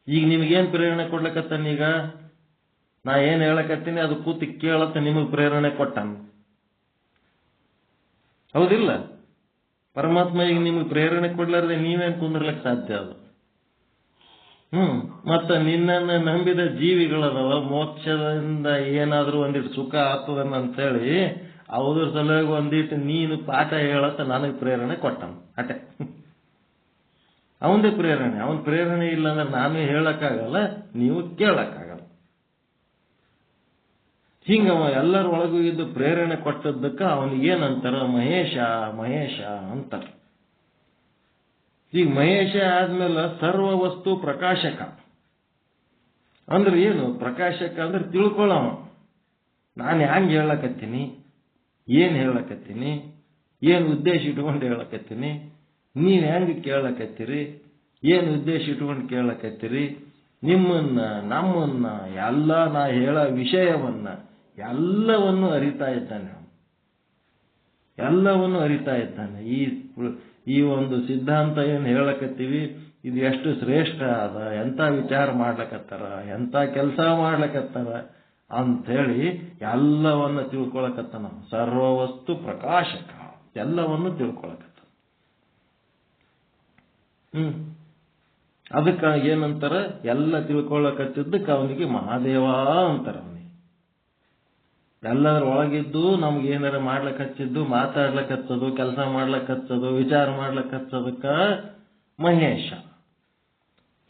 ಈಗ ನಿಮ್ಗೇನ್ ಪ್ರೇರಣೆ ಕೊಡ್ಲಕತ್ತಾನೀಗ? ನಾ ಏನ್ ಹೇಳಕತ್ತೀನಿ ಅದು ಕೂತಿ ಕೇಳತ್ತ ನಿಮಗ್ ಪ್ರೇರಣೆ ಕೊಟ್ಟಾನ. ಹೌದಿಲ್ಲ? ಪರಮಾತ್ಮ ಈಗ ನಿಮಗ್ ಪ್ರೇರಣೆ ಕೊಡ್ಲಾರ್ದೆ ನೀವೇನ್ ಕುಂದ್ರಲಕ್ ಸಾಧ್ಯ? ಅದು ಮತ್ತ ನಿನ್ನನ್ನು ನಂಬಿದ ಜೀವಿಗಳದವ, ಮೋಕ್ಷದಿಂದ ಏನಾದ್ರೂ ಒಂದಿಟ್ಟು ಸುಖ ಆಗ್ತದನ್ನಂತೇಳಿ ಅವ್ರ ಸಲುವಾಗಿ ಒಂದಿಟ್ಟು ನೀನು ಪಾಠ ಹೇಳತ್ತ ನನಗ್ ಪ್ರೇರಣೆ ಕೊಟ್ಟಾನ. ಅಟೆ ಅವಂದೇ ಪ್ರೇರಣೆ. ಅವನ್ ಪ್ರೇರಣೆ ಇಲ್ಲ ಅಂದ್ರೆ ನಾನು ಹೇಳಕ್ಕಾಗಲ್ಲ, ನೀವು ಕೇಳಕ್ಕಾಗಲ್ಲ. ಹಿಂಗವ ಎಲ್ಲರೊಳಗೂ ಇದ್ದು ಪ್ರೇರಣೆ ಕೊಟ್ಟದ್ದಕ್ಕ ಅವನಿಗೇನಂತಾರ? ಮಹೇಶ ಮಹೇಶ ಅಂತಾರ. ಈಗ ಮಹೇಶ ಆದ್ಮೇಲೆ ಸರ್ವ ವಸ್ತು ಪ್ರಕಾಶಕ ಅಂದ್ರೆ ಏನು? ಪ್ರಕಾಶಕ ಅಂದ್ರೆ ತಿಳ್ಕೊಳ್ಳವ. ನಾನು ಹ್ಯಾಂಗ್ ಹೇಳಕತ್ತೀನಿ, ಏನ್ ಹೇಳಕತ್ತೀನಿ, ಏನ್ ಉದ್ದೇಶ ಇಟ್ಕೊಂಡು ಹೇಳಕತ್ತೀನಿ, ನೀವ್ ಹೆಂಗ್ ಕೇಳಕತ್ತೀರಿ, ಏನ್ ಉದ್ದೇಶ ಇಟ್ಕೊಂಡು ಕೇಳಕತ್ತೀರಿ, ನಿಮ್ಮನ್ನ ನಮ್ಮನ್ನ ಎಲ್ಲ ನಾ ಹೇಳೋ ವಿಷಯವನ್ನ ಎಲ್ಲವನ್ನು ಅರಿತಾ ಇದ್ದಾನೆ. ಎಲ್ಲವನ್ನು ಅರಿತಾ ಇದ್ದಾನೆ. ಈ ಒಂದು ಸಿದ್ಧಾಂತ ಏನ್ ಹೇಳಕತ್ತೀವಿ ಇದು ಎಷ್ಟು ಶ್ರೇಷ್ಠ ಅದ, ಎಂತ ವಿಚಾರ ಮಾಡ್ಲಕತ್ತಾರ, ಎಂತ ಕೆಲಸ ಮಾಡ್ಲಕತ್ತಾರ ಅಂಥೇಳಿ ಎಲ್ಲವನ್ನ ತಿಳ್ಕೊಳಕತ್ತಾನ. ಸರ್ವವಸ್ತು ಪ್ರಕಾಶಕ ಎಲ್ಲವನ್ನು ತಿಳ್ಕೊಳಕತ್ತ. ಅದಕ್ಕ ಏನಂತಾರ? ಎಲ್ಲ ತಿಳ್ಕೊಳಕತ್ತಿದ್ದಕ್ಕೆ ಅವನಿಗೆ ಮಹಾದೇವ ಅಂತಾರ. ಅವನಿಗೆ ಎಲ್ಲದ್ರ ಒಳಗಿದ್ದು ನಮ್ಗೆ ಏನಾರ ಮಾಡ್ಲಕ್ ಹಚ್ಚಿದ್ದು, ಮಾತಾಡ್ಲಕ್ ಹಚ್ಚೋದು, ಕೆಲಸ ಮಾಡ್ಲಕ್ ಹಚ್ಚೋದು, ವಿಚಾರ ಮಾಡ್ಲಕ್ ಹಚ್ಚೋದಕ್ಕ ಮಹೇಶ.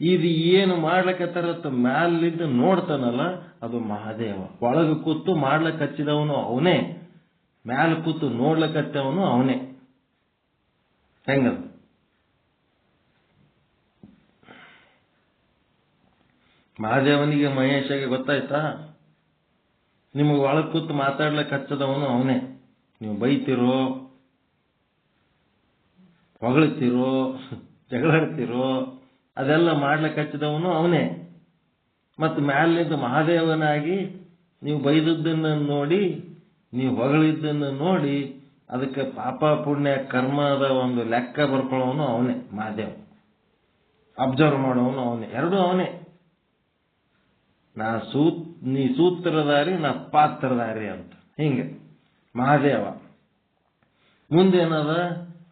ಇದು ಏನು ಮಾಡ್ಲಕತ್ತಾರತ್ತ ಮ್ಯಾಲಿದ್ದು ನೋಡ್ತಾನಲ್ಲ ಅದು ಮಹಾದೇವ. ಒಳಗೆ ಕೂತು ಮಾಡ್ಲಕ್ ಹಚ್ಚಿದವನು ಅವನೇ, ಮ್ಯಾಲ ಕೂತು ನೋಡ್ಲಕ್ ಹಚ್ಚವನು ಅವನೇ. ಹೆಂಗದ? ಮಹಾದೇವನಿಗೆ ಮಹೇಶಗೆ ಗೊತ್ತಾಯ್ತಾ? ನಿಮಗೆ ಒಳಗೆ ಕೂತು ಮಾತಾಡ್ಲಿಕ್ಕೆ ಹಚ್ಚದವನು ಅವನೇ. ನೀವು ಬೈತಿರೋ, ಹೊಗಳ್ತಿರೋ, ಜಗಳಾಡ್ತಿರೋ, ಅದೆಲ್ಲ ಮಾಡ್ಲಿಕ್ಕೆ ಹಚ್ಚಿದವನು ಅವನೇ. ಮತ್ತು ಮ್ಯಾಲಿನಿಂದ ಮಹಾದೇವನಾಗಿ ನೀವು ಬೈದದ್ದನ್ನು ನೋಡಿ, ನೀವು ಹೊಗಳಿದ್ದನ್ನು ನೋಡಿ, ಅದಕ್ಕೆ ಪಾಪ ಪುಣ್ಯ ಕರ್ಮದ ಒಂದು ಲೆಕ್ಕ ಬರ್ಕೊಳ್ಳೋನು ಅವನೇ ಮಹಾದೇವ. ಅಬ್ಸರ್ವ್ ಮಾಡೋನು ಅವನೇ, ಎರಡೂ ಅವನೇ. ನೀ ಸೂತ್ರಧಾರಿ, ನಾ ಪಾತ್ರಧಾರಿ ಅಂತ. ಹಿಂಗೆ ಮಹಾದೇವ. ಮುಂದೇನದ?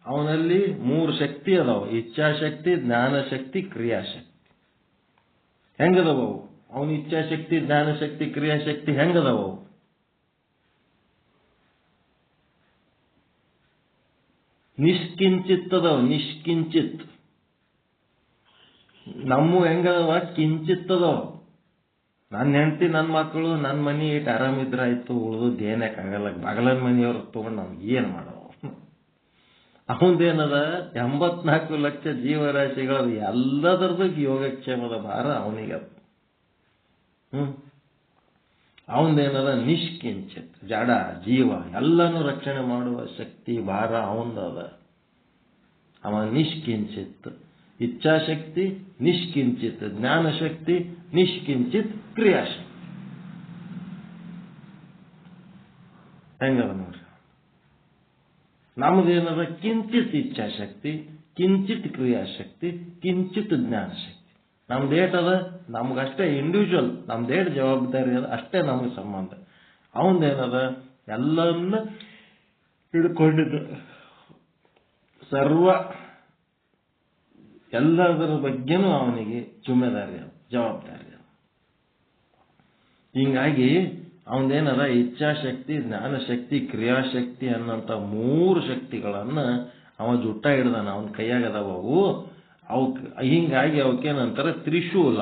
ಅವನಲ್ಲಿ 3 ಶಕ್ತಿ ಅದಾವ: ಇಚ್ಛಾಶಕ್ತಿ, ಜ್ಞಾನಶಕ್ತಿ, ಕ್ರಿಯಾಶಕ್ತಿ. ಹೆಂಗದವು? ಅವನ ಇಚ್ಛಾಶಕ್ತಿ, ಜ್ಞಾನಶಕ್ತಿ, ಕ್ರಿಯಾಶಕ್ತಿ ಹೆಂಗದವು? ನಿಷ್ಕಿಂಚಿತ್ ಅದಾವ. ನಿಷ್ಕಿಂಚಿತ್. ನಮ್ಮ ಹೆಂಗದವ? ಕಿಂಚಿತ್ ಅದಾವ. ನನ್ನ ಹೆಂಡತಿ, ನನ್ನ ಮಕ್ಕಳು, ನನ್ನ ಮನಿ ಇಟ್ಟು ಆರಾಮಿದ್ರಾಯ್ತು, ಉಳಿದು ಏನಕ್ಕಾಗಲ್ಲ. ಬಗಲನ್ ಮನೆಯವ್ರು ತಗೊಂಡು ನಮ್ಗೆ ಏನು ಮಾಡೋ? ಅವಂದೇನದ? 84 ಲಕ್ಷ ಜೀವರಾಶಿಗಳ ಎಲ್ಲದರದ್ದು ಯೋಗಕ್ಷೇಮದ ಭಾರ ಅವನಿಗದ. ಅವಂದೇನದ? ನಿಷ್ಕಿಂಚಿತ್. ಜಡ ಜೀವ ಎಲ್ಲನೂ ರಕ್ಷಣೆ ಮಾಡುವ ಶಕ್ತಿ ಭಾರ ಅವಂದದ. ಅವ ನಿಷ್ಕಿಂಚಿತ್. ಇಚ್ಛಾಶಕ್ತಿ ನಿಷ್ಕಿಂಚಿತ್, ಜ್ಞಾನಶಕ್ತಿ ನಿಷ್ಕಿಂಚಿತ್, ಕ್ರಿಯಾಶಕ್ತಿ. ಹೆಂಗದ ನೋಡ್ರಿ. ನಮ್ದೇನದ? ಕಿಂಚಿತ್ ಇಚ್ಛಾಶಕ್ತಿ, ಕಿಂಚಿತ್ ಕ್ರಿಯಾಶಕ್ತಿ, ಕಿಂಚಿತ್ ಜ್ಞಾನಶಕ್ತಿ. ನಮ್ದೇಟದ? ನಮ್ಗಷ್ಟೇ ಇಂಡಿವಿಜುವಲ್, ನಮ್ದೇಟ್ ಜವಾಬ್ದಾರಿ ಅದ, ಅಷ್ಟೇ ನಮಗೆ ಸಂಬಂಧ. ಅವಂದೇನದ? ಎಲ್ಲನ್ನ ಹಿಡ್ಕೊಂಡಿದ್ದ ಸರ್ವ ಎಲ್ಲದರ ಬಗ್ಗೆನೂ ಅವನಿಗೆ ಜುಮ್ಮೆದಾರಿ ಅದ, ಜವಾಬ್ದಾರಿ ಅದ. ಹಿಂಗಾಗಿ ಅವನದೇನದ? ಇಚ್ಛಾಶಕ್ತಿ, ಜ್ಞಾನಶಕ್ತಿ, ಕ್ರಿಯಾಶಕ್ತಿ ಅನ್ನಂತ 3 ಶಕ್ತಿಗಳನ್ನ ಅವ ಜುಟ್ಟ ಹಿಡ್ದಾನ. ಅವನ ಕೈಯಾಗದವು. ಹಿಂಗಾಗಿ ಅವಕ್ಕೇನಂತಾರ? ತ್ರಿಶೂಲ.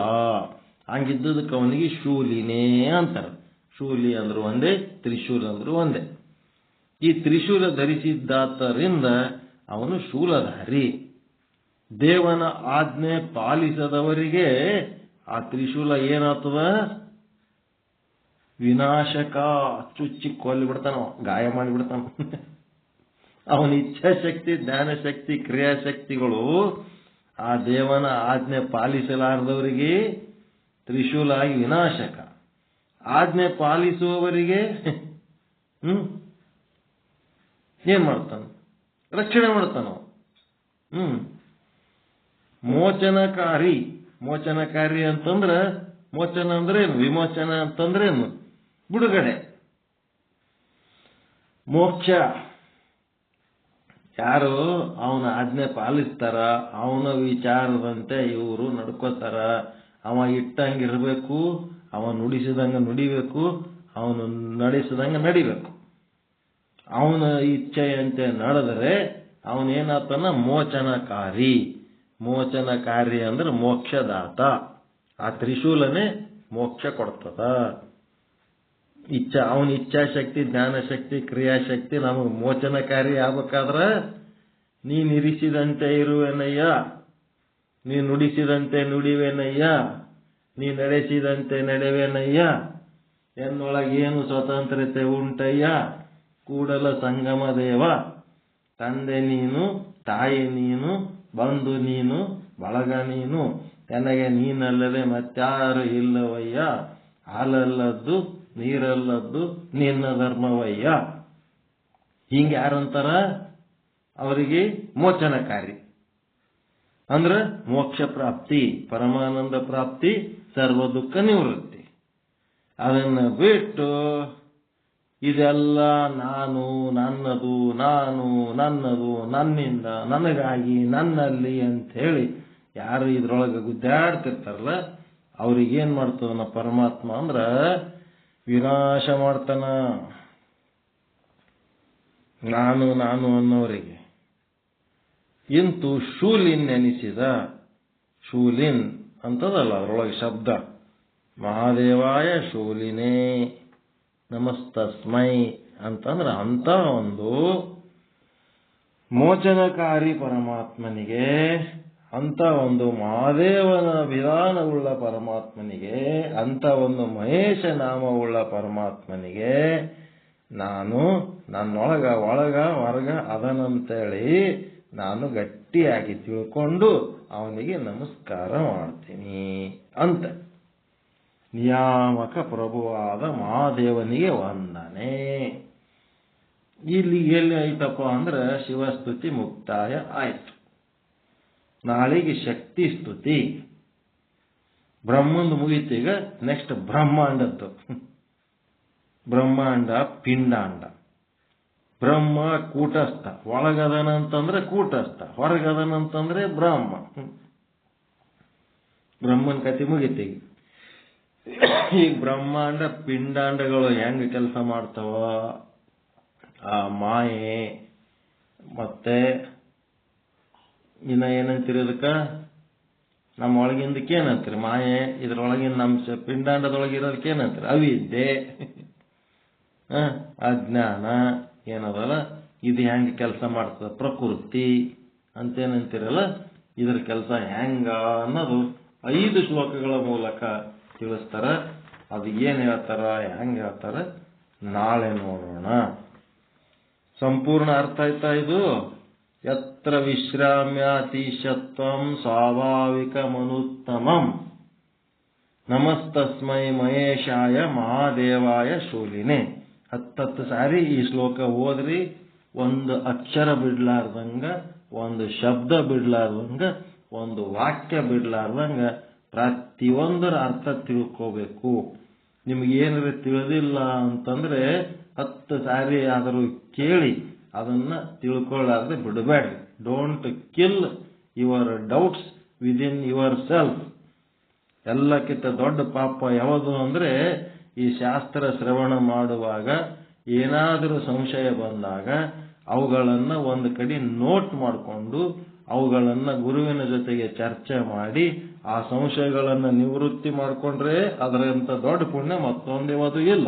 ಹಂಗಿದ್ದದಕ್ಕೆ ಅವನಿಗೆ ಶೂಲಿನೇ ಅಂತಾರ. ಶೂಲಿ ಅಂದ್ರು ಒಂದೇ, ತ್ರಿಶೂಲ ಅಂದ್ರು ಒಂದೇ. ಈ ತ್ರಿಶೂಲ ಧರಿಸಿದ್ದಾದ್ದರಿಂದ ಅವನು ಶೂಲಧಾರಿ. ದೇವನ ಆಜ್ಞೆ ಪಾಲಿಸದವರಿಗೆ ಆ ತ್ರಿಶೂಲ ಏನಾಗ್ತದ? ವಿನಾಶಕ. ಚುಚ್ಚಿ ಕೊಲ್ಲಿಬಿಡ್ತಾನ, ಗಾಯ ಮಾಡಿಬಿಡ್ತಾನ. ಅವನ ಇಚ್ಛಾಶಕ್ತಿ, ಜ್ಞಾನಶಕ್ತಿ, ಕ್ರಿಯಾಶಕ್ತಿಗಳು ಆ ದೇವನ ಆಜ್ಞೆ ಪಾಲಿಸಲಾರದವರಿಗೆ ತ್ರಿಶೂಲ ಆಗಿ ವಿನಾಶಕ. ಆಜ್ಞೆ ಪಾಲಿಸುವವರಿಗೆ ಏನ್ ಮಾಡ್ತಾನ? ರಕ್ಷಣೆ ಮಾಡ್ತಾನ. ಮೋಚನಕಾರಿ. ಮೋಚನಕಾರಿ ಅಂತಂದ್ರ, ಮೋಚನ ಅಂದ್ರೇನು? ವಿಮೋಚನ ಅಂತಂದ್ರೇನು? ಬಿಡುಗಡೆ, ಮೋಕ್ಷ. ಯಾರು ಅವನ ಆಜ್ಞೆ ಪಾಲಿಸ್ತಾರ, ಅವನ ವಿಚಾರದಂತೆ ಇವರು ನಡ್ಕೋತಾರ. ಅವ ಇಟ್ಟಂಗಿರ್ಬೇಕು, ಅವ ನುಡಿಸಿದಂಗ ನುಡಿಬೇಕು, ಅವನು ನಡೆಸಿದಂಗ ನಡಿಬೇಕು. ಅವನ ಇಚ್ಛೆಯಂತೆ ನಡೆದರೆ ಅವನೇನಾತನ? ಮೋಚನಕಾರಿ. ಮೋಚನಕಾರಿ ಅಂದ್ರೆ ಮೋಕ್ಷದಾತ. ಆ ತ್ರಿಶೂಲನೇ ಮೋಕ್ಷ ಕೊಡ್ತದ. ಅವನ ಇಚ್ಛಾಶಕ್ತಿ, ಜ್ಞಾನಶಕ್ತಿ, ಕ್ರಿಯಾಶಕ್ತಿ ನಮಗೆ ಮೋಚನಕಾರಿ ಆಗ್ಬೇಕಾದ್ರ ನೀನ್ ಇರಿಸಿದಂತೆ ಇರುವೆನಯ್ಯ, ನೀ ನುಡಿಸಿದಂತೆ ನುಡಿವೆನಯ್ಯ, ನೀ ನಡೆಸಿದಂತೆ ನಡೆವೆನಯ್ಯ, ಎನ್ನೊಳಗೇನು ಸ್ವತಂತ್ರತೆ ಉಂಟಯ್ಯ, ಕೂಡಲ ಸಂಗಮ ದೇವ, ತಂದೆ ನೀನು, ತಾಯಿ ನೀನು, ಬಂಧು ನೀನು, ಬಳಗ ನೀನು, ನನಗೆ ನೀನಲ್ಲದೆ ಮತ್ತಾರು ಇಲ್ಲವಯ್ಯ, ಹಾಲಲ್ಲದ್ದು ನೀರಲ್ಲದ್ದು ನಿನ್ನ ಧರ್ಮವಯ್ಯ. ಹಿಂಗೆ ಯಾರಂತಾರ? ಅವರಿಗೆ ಮೋಚನಕಾರಿ ಅಂದ್ರ ಮೋಕ್ಷ ಪ್ರಾಪ್ತಿ, ಪರಮಾನಂದ ಪ್ರಾಪ್ತಿ, ಸರ್ವ ದುಃಖ ನಿವೃತ್ತಿ. ಅದನ್ನ ಬಿಟ್ಟು ಇದೆಲ್ಲ ನಾನು, ನನ್ನದು, ನಾನು, ನನ್ನದು, ನನ್ನಿಂದ, ನನಗಾಗಿ, ನನ್ನಲ್ಲಿ ಅಂತ ಹೇಳಿ ಯಾರು ಇದ್ರೊಳಗೆ ಗುದ್ದಾಡ್ತಿರ್ತಾರಲ್ಲ ಅವ್ರಿಗೇನ್ ಮಾಡ್ತದನ ಪರಮಾತ್ಮ ಅಂದ್ರ ವಿನಾಶ ಮಾಡ್ತಾನ. ನಾನು ನಾನು ಅನ್ನೋರಿಗೆ. ಇಂತು ಶೂಲಿನ್ ಎನಿಸಿದ. ಶೂಲಿನ್ ಅಂತದಲ್ಲ ಅದರೊಳಗೆ ಶಬ್ದ. ಮಹಾದೇವಾಯ ಶೂಲಿನೇ ನಮಸ್ತಸ್ಮೈ ಅಂತಂದ್ರೆ ಅಂತ ಒಂದು ಮೋಚನಕಾರಿ ಪರಮಾತ್ಮನಿಗೆ ಅಂತ ಒಂದು ಮಹಾದೇವನ ವಿಧಾನವುಳ್ಳ ಪರಮಾತ್ಮನಿಗೆ, ಅಂತ ಒಂದು ಮಹೇಶ ನಾಮವುಳ್ಳ ಪರಮಾತ್ಮನಿಗೆ ನಾನು ನನ್ನೊಳಗ ಒಳಗ ಹೊರಗ ಅದನಂತೇಳಿ ನಾನು ಗಟ್ಟಿಯಾಗಿ ತಿಳ್ಕೊಂಡು ಅವನಿಗೆ ನಮಸ್ಕಾರ ಮಾಡ್ತೀನಿ ಅಂತ. ನಿಯಾಮಕ ಪ್ರಭುವಾದ ಮಹಾದೇವನಿಗೆ ವಂದನೆ. ಇಲ್ಲಿ ಎಲ್ಲಿ ಆಯ್ತಪ್ಪ ಅಂದ್ರೆ ಶಿವಸ್ತುತಿ ಮುಕ್ತಾಯ ಆಯ್ತು. ನಾಳೆಗೆ ಶಕ್ತಿ ಸ್ತುತಿ. ಬ್ರಹ್ಮಂದು ಮುಗೀತೀಗ, ನೆಕ್ಸ್ಟ್ ಬ್ರಹ್ಮಾಂಡದ್ದು. ಬ್ರಹ್ಮಾಂಡ ಪಿಂಡಾಂಡ. ಬ್ರಹ್ಮ ಕೂಟಸ್ಥ, ಒಳಗದನಂತಂದ್ರೆ ಕೂಟಸ್ಥ, ಹೊರಗದನಂತಂದ್ರೆ ಬ್ರಹ್ಮ. ಬ್ರಹ್ಮನ ಕಥೆ ಮುಗಿತೀಗ. ಈ ಬ್ರಹ್ಮಾಂಡ ಪಿಂಡಾಂಡಗಳು ಹೆಂಗ್ ಕೆಲಸ ಮಾಡ್ತಾವ? ಆ ಮಾಯೆ ಮತ್ತೆ ಇನ್ನ ಏನಂತೀರಿ ಅದಕ್ಕ? ನಮ್ಮ ಒಳಗಿಂದಕ್ಕೆ ಏನಂತೀರಿ? ಮಾಯೆ. ಇದ್ರೊಳಗಿನ ನಮ್ಮ ಪಿಂಡಾಂಡದೊಳಗಿರೋದಕ್ಕೆ ಏನಂತೀರಿ? ಅವಿದ್ಯೆ, ಅಜ್ಞಾನ ಏನದಲ್ಲ, ಇದು ಹೆಂಗೆ ಕೆಲಸ ಮಾಡ್ತದ? ಪ್ರಕೃತಿ ಅಂತೇನಂತೀರಲ್ಲ, ಇದ್ರ ಕೆಲಸ ಹೆಂಗ ಅನ್ನೋದು 5 ಶ್ಲೋಕಗಳ ಮೂಲಕ ತಿಳಿಸ್ತಾರ. ಅದು ಏನ್ ಹೇಳ್ತಾರ, ಹೆಂಗ್ ಹೇಳ್ತಾರ, ನಾಳೆ ನೋಡೋಣ. ಸಂಪೂರ್ಣ ಅರ್ಥ ಆಯ್ತಾ ಇದು? ಯತ್ರ ವಿಶ್ರಾಮ್ಯಾತೀಶತ್ವಂ ಸ್ವಾಭಾವಿಕ ಮನುತ್ತಮಂ ನಮಸ್ತಸ್ಮೈ ಮಹೇಶಾಯ ಮಹಾದೇವಾಯ ಶೂಲಿನೇ. 10 ಸಾರಿ ಈ ಶ್ಲೋಕ ಓದ್ರಿ. ಒಂದು ಅಕ್ಷರ ಬಿಡ್ಲಾರ್ದಂಗ, ಒಂದು ಶಬ್ದ ಬಿಡ್ಲಾರ್ದಂಗ, ಒಂದು ವಾಕ್ಯ ಬಿಡ್ಲಾರ್ದಂಗ ಪ್ರತಿಯೊಂದರ ಅರ್ಥ ತಿಳ್ಕೋಬೇಕು. ನಿಮಗೇನಾದ್ರು ತಿಳಿದಿಲ್ಲ ಅಂತಂದ್ರೆ 10 ಸಾರಿ ಆದರೂ ಕೇಳಿ ಅದನ್ನ ತಿಳ್ಕೊಳ್ಳಾರ್ದೆ ಬಿಡಬೇಡ್ರಿ. Don't kill your doubts within yourself. ಎಲ್ಲಕ್ಕಿಂತ ದೊಡ್ಡ ಪಾಪ ಯಾವುದು ಅಂದ್ರೆ, ಈ ಶಾಸ್ತ್ರ ಶ್ರವಣ ಮಾಡುವಾಗ ಏನಾದರೂ ಸಂಶಯ ಬಂದಾಗ ಅವುಗಳನ್ನ ಒಂದು ಕಡೆ ನೋಟ್ ಮಾಡಿಕೊಂಡು ಅವುಗಳನ್ನ ಗುರುವಿನ ಜೊತೆಗೆ ಚರ್ಚೆ ಮಾಡಿ ಆ ಸಂಶಯಗಳನ್ನ ನಿವೃತ್ತಿ ಮಾಡಿಕೊಂಡ್ರೆ ಅದರಂತ ದೊಡ್ಡ ಪುಣ್ಯ ಮತ್ತೊಂದು ಯಾವುದು ಇಲ್ಲ.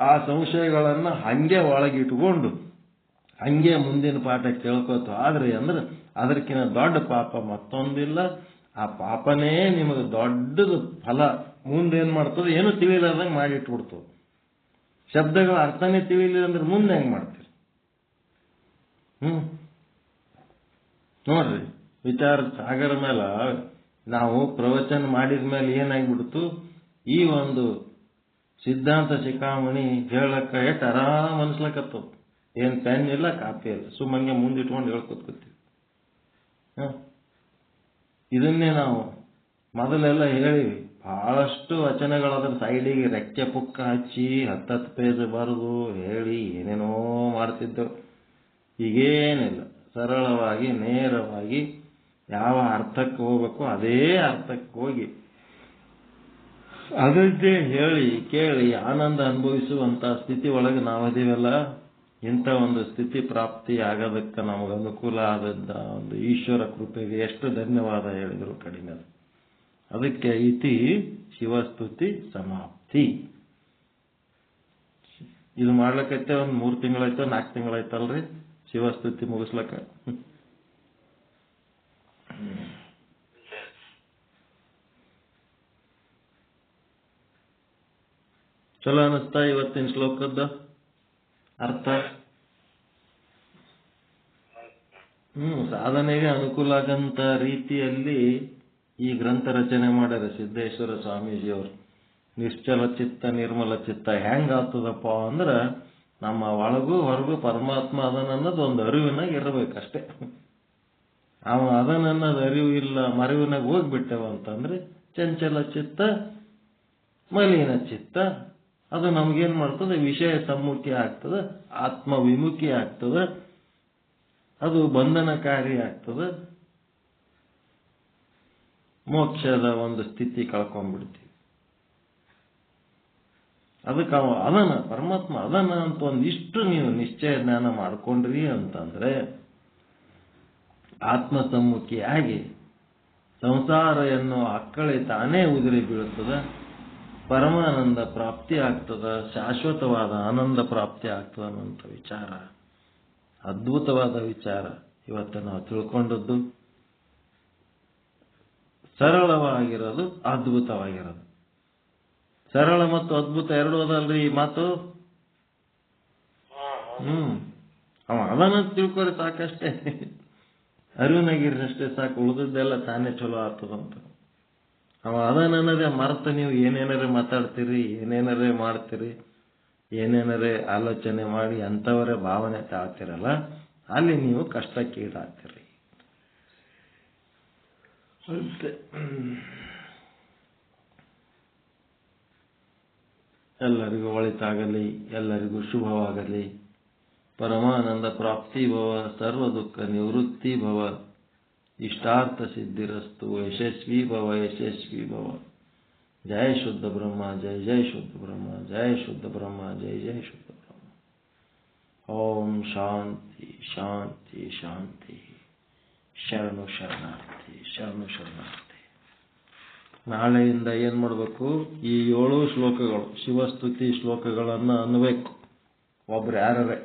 ಆ ಸಂಶಯಗಳನ್ನ ಹಂಗೆ ಒಳಗಿಟ್ಕೊಂಡು ಹಂಗೆ ಮುಂದಿನ ಪಾಠ ಕೇಳ್ಕೋತ ಆದ್ರೆ ಅಂದ್ರೆ ಅದಕ್ಕಿಂತ ದೊಡ್ಡ ಪಾಪ ಮತ್ತೊಂದಿಲ್ಲ. ಆ ಪಾಪನೇ ನಿಮಗೆ ದೊಡ್ಡದು ಫಲ ಮುಂದೇನ್ ಮಾಡ್ತದೆ? ಏನು ತಿಳಿಲಾರ್ದಂಗೆ ಮಾಡಿಟ್ಬಿಡ್ತದೆ. ಶಬ್ದಗಳ ಅರ್ಥನೇ ತಿಳಿಲಿಲ್ಲ ಅಂದ್ರೆ ಮುಂದೆ ಹೆಂಗ್ ಮಾಡ್ತೀರಿ? ನೋಡ್ರಿ, ವಿಚಾರ ಸಾಗರ ಮೇಲೆ ನಾವು ಪ್ರವಚನ ಮಾಡಿದ ಮೇಲೆ ಏನಾಗ್ಬಿಡ್ತು, ಈ ಒಂದು ಸಿದ್ಧಾಂತ ಶಿಖಾಮಣಿ ಹೇಳಕ್ಕ ಎಷ್ಟು ಆರಾಮ್ ಅನ್ಸ್ಲಕತ್ತದ. ಏನ್ ಪೆನ್ ಇಲ್ಲ, ಕಾಪಿ ಇಲ್ಲ, ಸುಮ್ಮಂಗೆ ಮುಂದಿಟ್ಕೊಂಡು ಹೇಳ್ಕೊತ್ಕೊತೀವಿ. ಇದನ್ನೇ ನಾವು ಮೊದಲೆಲ್ಲ ಹೇಳಿವಿ. ಬಹಳಷ್ಟು ವಚನಗಳದ್ರ ಸೈಡಿಗೆ ರೆಕ್ಕೆ ಪುಕ್ಕ ಹಚ್ಚಿ 10 ಪೇಜ್ ಬರೆದು ಹೇಳಿ ಏನೇನೋ ಮಾಡ್ತಿದ್ದೆವು. ಈಗೇನಿಲ್ಲ, ಸರಳವಾಗಿ ನೇರವಾಗಿ ಯಾವ ಅರ್ಥಕ್ಕೆ ಹೋಗ್ಬೇಕು ಅದೇ ಅರ್ಥಕ್ಕೆ ಹೋಗಿ ಅದನ್ನೇ ಹೇಳಿ ಕೇಳಿ ಆನಂದ ಅನುಭವಿಸುವಂತ ಸ್ಥಿತಿ ಒಳಗೆ ನಾವದೀವಲ್ಲ. ಇಂಥ ಒಂದು ಸ್ಥಿತಿ ಪ್ರಾಪ್ತಿ ಆಗೋದಕ್ಕೆ ನಮಗೆ ಅನುಕೂಲ ಆದದ್ದ ಒಂದು ಈಶ್ವರ ಕೃಪೆಗೆ ಎಷ್ಟು ಧನ್ಯವಾದ ಹೇಳಿದ್ರು ಕಡಿಮೆ. ಅದಕ್ಕೆ ಇತಿ ಶಿವಸ್ತುತಿ ಸಮಾಪ್ತಿ. ಇದು ಮಾಡ್ಲಕ್ಕೈತೆ ಒಂದು 3 ತಿಂಗಳಾಯ್ತು, 4 ತಿಂಗಳಾಯ್ತಲ್ರಿ ಶಿವಸ್ತುತಿ ಮುಗಿಸ್ಲಕ್ಕ. ಚಲೋ ಅನಿಸ್ತಾ ಇವತ್ತಿನ ಶ್ಲೋಕದ ಅರ್ಥ? ಸಾಧನೆಗೆ ಅನುಕೂಲ ಆಗಂತ ರೀತಿಯಲ್ಲಿ ಈ ಗ್ರಂಥ ರಚನೆ ಮಾಡ್ಯಾರ ಸಿದ್ದೇಶ್ವರ ಸ್ವಾಮೀಜಿಯವರು. ನಿಶ್ಚಲ ಚಿತ್ತ ನಿರ್ಮಲ ಚಿತ್ತ ಹೆಂಗ ಆಗ್ತದಪ್ಪ ಅಂದ್ರ, ನಮ್ಮ ಒಳಗೂ ಹೊರಗೂ ಪರಮಾತ್ಮ ಅದನ್ನನ್ನೋದು ಒಂದು ಅರಿವಿನಾಗ ಇರಬೇಕಷ್ಟೇ. ಅವ ಅದನ್ನನ್ನೋದು ಅರಿವು ಇಲ್ಲ, ಮರಿವಿನಾಗ ಹೋಗ್ಬಿಟ್ಟೆವ ಅಂತಂದ್ರೆ ಚಂಚಲ ಚಿತ್ತ ಮಲಿನ ಚಿತ್ತ. ಅದು ನಮ್ಗೇನ್ ಮಾಡ್ತದೆ? ವಿಷಯ ಸಮ್ಮುಖಿ ಆಗ್ತದೆ, ಆತ್ಮ ವಿಮುಖಿ ಆಗ್ತದೆ, ಅದು ಬಂಧನಕಾರಿ ಆಗ್ತದೆ, ಮೋಕ್ಷದ ಒಂದು ಸ್ಥಿತಿ ಕಳ್ಕೊಂಡ್ಬಿಡ್ತೀವಿ. ಅದಕ್ಕೆ ಅವ ಅದನ್ನ ಪರಮಾತ್ಮ ಅದನ್ನ ಅಂತ ಒಂದಿಷ್ಟು ನೀವು ನಿಶ್ಚಯ ಜ್ಞಾನ ಮಾಡ್ಕೊಂಡ್ರಿ ಅಂತಂದ್ರೆ ಆತ್ಮ ಸಮ್ಮುಖಿಯಾಗಿ ಸಂಸಾರ ಎನ್ನುವ ಅಕ್ಕಳೆ ತಾನೇ ಉದುರಿ ಬೀಳುತ್ತದೆ, ಪರಮಾನಂದ ಪ್ರಾಪ್ತಿ ಆಗ್ತದ, ಶಾಶ್ವತವಾದ ಆನಂದ ಪ್ರಾಪ್ತಿ ಆಗ್ತದ ಅನ್ನೋಂಥ ವಿಚಾರ, ಅದ್ಭುತವಾದ ವಿಚಾರ ಇವತ್ತು ನಾವು ತಿಳ್ಕೊಂಡದ್ದು. ಸರಳವಾಗಿರೋದು, ಅದ್ಭುತವಾಗಿರೋದು. ಸರಳ ಮತ್ತು ಅದ್ಭುತ ಎರಡು ಅದಲ್ರಿ ಈ ಮಾತು. ಅವ ಅದನ್ನ ತಿಳ್ಕೊರಿ ಸಾಕಷ್ಟೇ. ಅರಿವಿನಾಗಿರಷ್ಟೇ ಸಾಕು, ಉಳಿದದ್ದೆಲ್ಲ ತಾನೇ ಚಲೋ ಆಗ್ತದಂತ. ಅವ ಅದನ್ನದೇ ಮರೆತು ನೀವು ಏನೇನರೇ ಮಾತಾಡ್ತೀರಿ, ಏನೇನರೇ ಮಾಡ್ತೀರಿ, ಏನೇನರೇ ಆಲೋಚನೆ ಮಾಡಿ ಅಂಥವರೇ ಭಾವನೆ ತಾಳ್ತಿರಲ್ಲ, ಅಲ್ಲಿ ನೀವು ಕಷ್ಟಕ್ಕೀಡಾಗ್ತೀರಿ ಅಂತೆ. ಎಲ್ಲರಿಗೂ ಒಳಿತಾಗಲಿ, ಎಲ್ಲರಿಗೂ ಶುಭವಾಗಲಿ. ಪರಮಾನಂದ ಪ್ರಾಪ್ತಿ ಭವ, ಸರ್ವ ದುಃಖ ನಿವೃತ್ತಿ ಭವ, ಇಷ್ಟಾರ್ಥ ಸಿದ್ಧಿರಸ್ತು, ಯಶಸ್ವಿ ಭವ, ಯಶಸ್ವಿ ಭವ. ಜಯ ಶುದ್ಧ ಬ್ರಹ್ಮ, ಜಯ ಜಯ ಶುದ್ಧ ಬ್ರಹ್ಮ, ಜಯ ಶುದ್ಧ ಬ್ರಹ್ಮ, ಜಯ ಜಯ ಶುದ್ಧ ಬ್ರಹ್ಮ. ಓಂ ಶಾಂತಿ ಶಾಂತಿ ಶಾಂತಿ. ಶರಣು ಶರಣಾರ್ಥಿ, ಶರಣು ಶರಣಾರ್ಥಿ. ನಾಳೆಯಿಂದ ಏನ್ ಮಾಡಬೇಕು? ಈ 7 ಶ್ಲೋಕಗಳು, ಶಿವಸ್ತುತಿ ಶ್ಲೋಕಗಳನ್ನು ಅನ್ಬೇಕು. ಒಬ್ರು ಯಾರೇ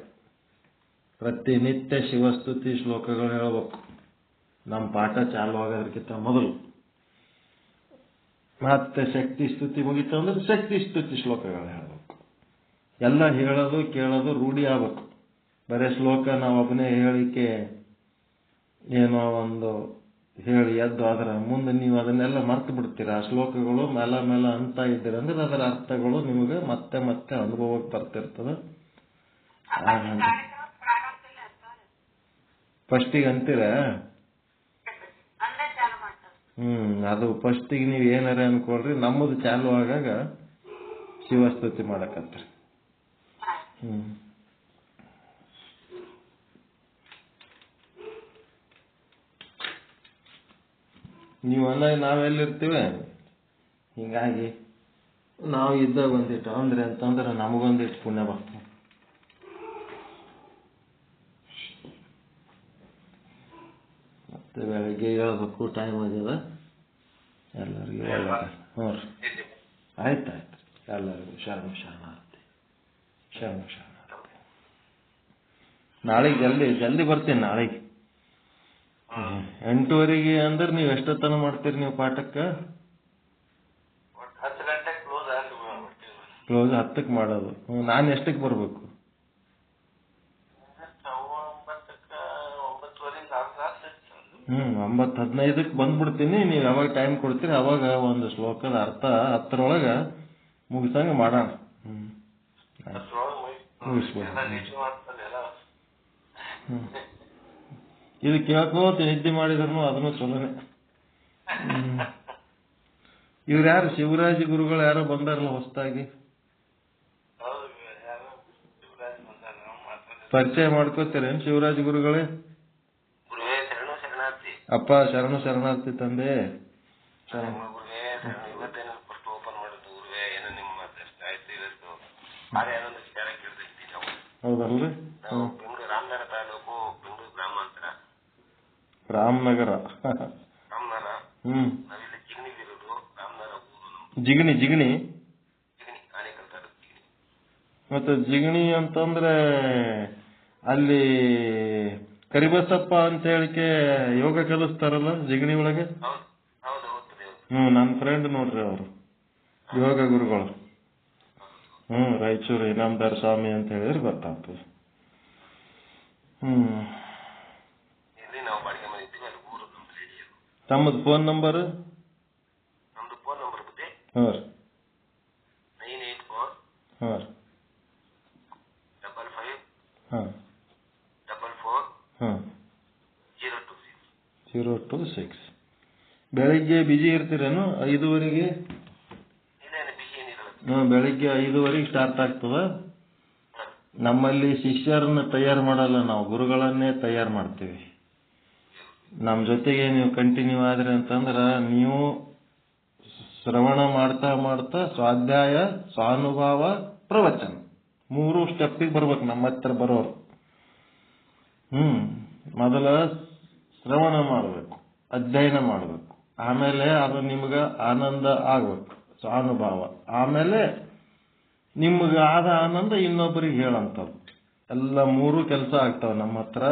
ಪ್ರತಿನಿತ್ಯ ಶಿವಸ್ತುತಿ ಶ್ಲೋಕಗಳು ಹೇಳಬೇಕು. ನಮ್ಮ ಪಾಠ ಚಾಲು ಆಗೋದಕ್ಕಿಂತ ಮೊದಲು. ಮತ್ತೆ ಶಕ್ತಿ ಸ್ತುತಿ ಮುಗಿತು ಅಂದ್ರೆ ಶಕ್ತಿ ಸ್ತುತಿ ಶ್ಲೋಕಗಳು ಹೇಳಬೇಕು. ಎಲ್ಲ ಹೇಳೋದು ಕೇಳೋದು ರೂಢಿ ಆಗ್ಬೇಕು. ಬರೇ ಶ್ಲೋಕ ನಾವು ಒಬ್ಬನೇ ಹೇಳಿಕೆ ಏನೋ ಒಂದು ಹೇಳಿ ಎದ್ದು ಅದರ ಮುಂದೆ ನೀವು ಅದನ್ನೆಲ್ಲ ಮರ್ತು ಬಿಡ್ತೀರ. ಆ ಶ್ಲೋಕಗಳು ಮೇಲ ಮೇಲ ಅಂತ ಇದ್ದೀರಂದ್ರೆ ಅದರ ಅರ್ಥಗಳು ನಿಮಗೆ ಮತ್ತೆ ಮತ್ತೆ ಅನುಭವಕ್ಕೆ ಬರ್ತಿರ್ತದೆ. ಫಸ್ಟಿಗೆ ಅಂತೀರ ಅದು ಫಸ್ಟಿಗೆ ನೀವು ಏನಾರ ಅನ್ಕೊಳ್ರಿ, ನಮ್ಮದು ಚಾಲು ಆಗಾಗ ಶಿವಸ್ತುತಿ ಮಾಡಕತ್ರಿ. ನೀವು ಅಂದಾಗ ನಾವೆಲ್ಲಿರ್ತೀವಿ, ಹಿಂಗಾಗಿ ನಾವು ಇದ್ದಾಗ ಒಂದಿಟ್ಟು ಅಂದ್ರೆ ಅಂತಂದ್ರೆ ನಮಗೊಂದಿಟ್ಟು ಪುಣ್ಯ ಬರ್ತದೆ. ಮತ್ತೆ ಬೆಳಗ್ಗೆ ಹೇಳ್ಬೇಕು, ಟೈಮ್ ಆಗ್ಯದ. ಎಲ್ಲರಿಗೂ ಒಳ್ಳೆ. ಹ್ಞೂ ರೀ, ಆಯ್ತಾಯ್ತು. ಎಲ್ಲರಿಗೂ ಶರಣು ಶರಣಾರ್ಥಿ, ಶರಣು ಶರಣಾರ್ಥಿ. ನಾಳೆಗೆ ಜಲ್ದಿ ಬರ್ತೀನಿ. ನಾಳೆಗೆ 8:30 ಅಂದ್ರೆ ನೀವು ಎಷ್ಟೊತ್ತನ ಮಾಡ್ತೀರಿ ನೀವು ಪಾಠಕ್ಕೆ? 10 ಗಂಟೆಗೆ ಕ್ಲೋಸ್ 10ಕ್ಕೆ ಮಾಡೋದು. ನಾನು ಎಷ್ಟಕ್ಕೆ ಬರಬೇಕು? 9:15ಕ್ಕೆ ಬಂದ್ಬಿಡ್ತೀನಿ. ನೀವು ಯಾವಾಗ ಟೈಮ್ ಕೊಡ್ತೀರಿ ಅವಾಗ ಒಂದು ಶ್ಲೋಕದ ಅರ್ಥ 10ರೊಳಗೆ ಮುಗಿಸಂಗೆ ಮಾಡೋಣ. ಇದು ಕೇಳ್ಕೋತ ನಿದ್ದೆ ಮಾಡಿದ್ರು ಅದನ್ನು ಚಲೋನೆ. ಇವ್ರು ಯಾರು ಶಿವರಾಜ್ ಗುರುಗಳು ಯಾರೋ ಬಂದಾರಲ್ಲ ಹೊಸದಾಗಿ, ಪರಿಚಯ ಮಾಡ್ಕೋತೀರೇನು ಶಿವರಾಜ್ ಗುರುಗಳೇ? ಅಪ್ಪ ಶರಣು ಶರಣಾರ್ಥಿ ತಂದೆ. ಹೌದಲ್ರಿ? ರಾಮನಗರ ತಾಲೂಕು, ಬೆಂಗಳೂರು ಗ್ರಾಮಾಂತರ, ರಾಮನಗರ. ನಾವಿಲ್ಲಿ ಜಿಗಣಿಗಿರೋದು. ರಾಮನಗರ ಊರು. ಜಿಗಣಿ ಆನೇಕಲ್ ತಾಲೂಕು ಜಿಗಣಿ. ಮತ್ತೆ ಜಿಗಣಿ ಅಂತಂದ್ರೆ ಅಲ್ಲಿ ಕರಿಬಸಪ್ಪ ಅಂತ ಹೇಳಿಕೆ ಯೋಗ ಕಲಿಸ್ತಾರಲ್ಲ ಜಿಗಣಿ ಒಳಗೆ. ನನ್ನ ಫ್ರೆಂಡ್ ನೋಡ್ರಿ, ಅವರು ಯೋಗ ಗುರುಗಳು. ರಾಯಚೂರು ಇನಾಮದಾರ್ ಸ್ವಾಮಿ ಅಂತ ಹೇಳಿದ್ರೆ ಗೊತ್ತಾಗ್ತದೆ. ತಮ್ಮದು ಫೋನ್ ನಂಬರ್? ನಮ್ದು ಫೋನ್ ನಂಬರ್ ಬಗ್ಗೆ 984 55 44 026. ಬೆಳಿಗ್ಗೆ ಬಿಜಿ ಇರ್ತೀರೇನು? 5:30ಗೆ? ಬೆಳಿಗ್ಗೆ 5:30ಗೆ ಸ್ಟಾರ್ಟ್ ಆಗ್ತದ. ನಮ್ಮಲ್ಲಿ ಶಿಷ್ಯರನ್ನ ತಯಾರು ಮಾಡಲ್ಲ, ನಾವು ಗುರುಗಳನ್ನೇ ತಯಾರು ಮಾಡ್ತೀವಿ. ನಮ್ಮ ಜೊತೆಗೆ ನೀವು ಕಂಟಿನ್ಯೂ ಆದ್ರಿ ಅಂತಂದ್ರೆ ನೀವು ಶ್ರವಣ ಮಾಡ್ತಾ ಸ್ವಾಧ್ಯಾಯ, ಸ್ವಾನುಭಾವ, ಪ್ರವಚನ 3 ಸ್ಟೆಪ್ಪಿಗೆ ಬರ್ಬೇಕು ನಮ್ಮ ಹತ್ರ ಬರೋರು. ಮೊದಲ ಶ್ರವಣ ಮಾಡಬೇಕು, ಅಧ್ಯಯನ ಮಾಡಬೇಕು, ಆಮೇಲೆ ಅದು ನಿಮ್ಗೆ ಆನಂದ ಆಗ್ಬೇಕು, ಸ್ವಾನುಭಾವ. ಆಮೇಲೆ ನಿಮ್ಗೆ ಆದ ಆನಂದ ಇನ್ನೊಬ್ಬರಿಗೆ ಹೇಳಂಥದ್ದು. ಎಲ್ಲ 3 ಕೆಲಸ ಆಗ್ತಾವ ನಮ್ಮ ಹತ್ರ.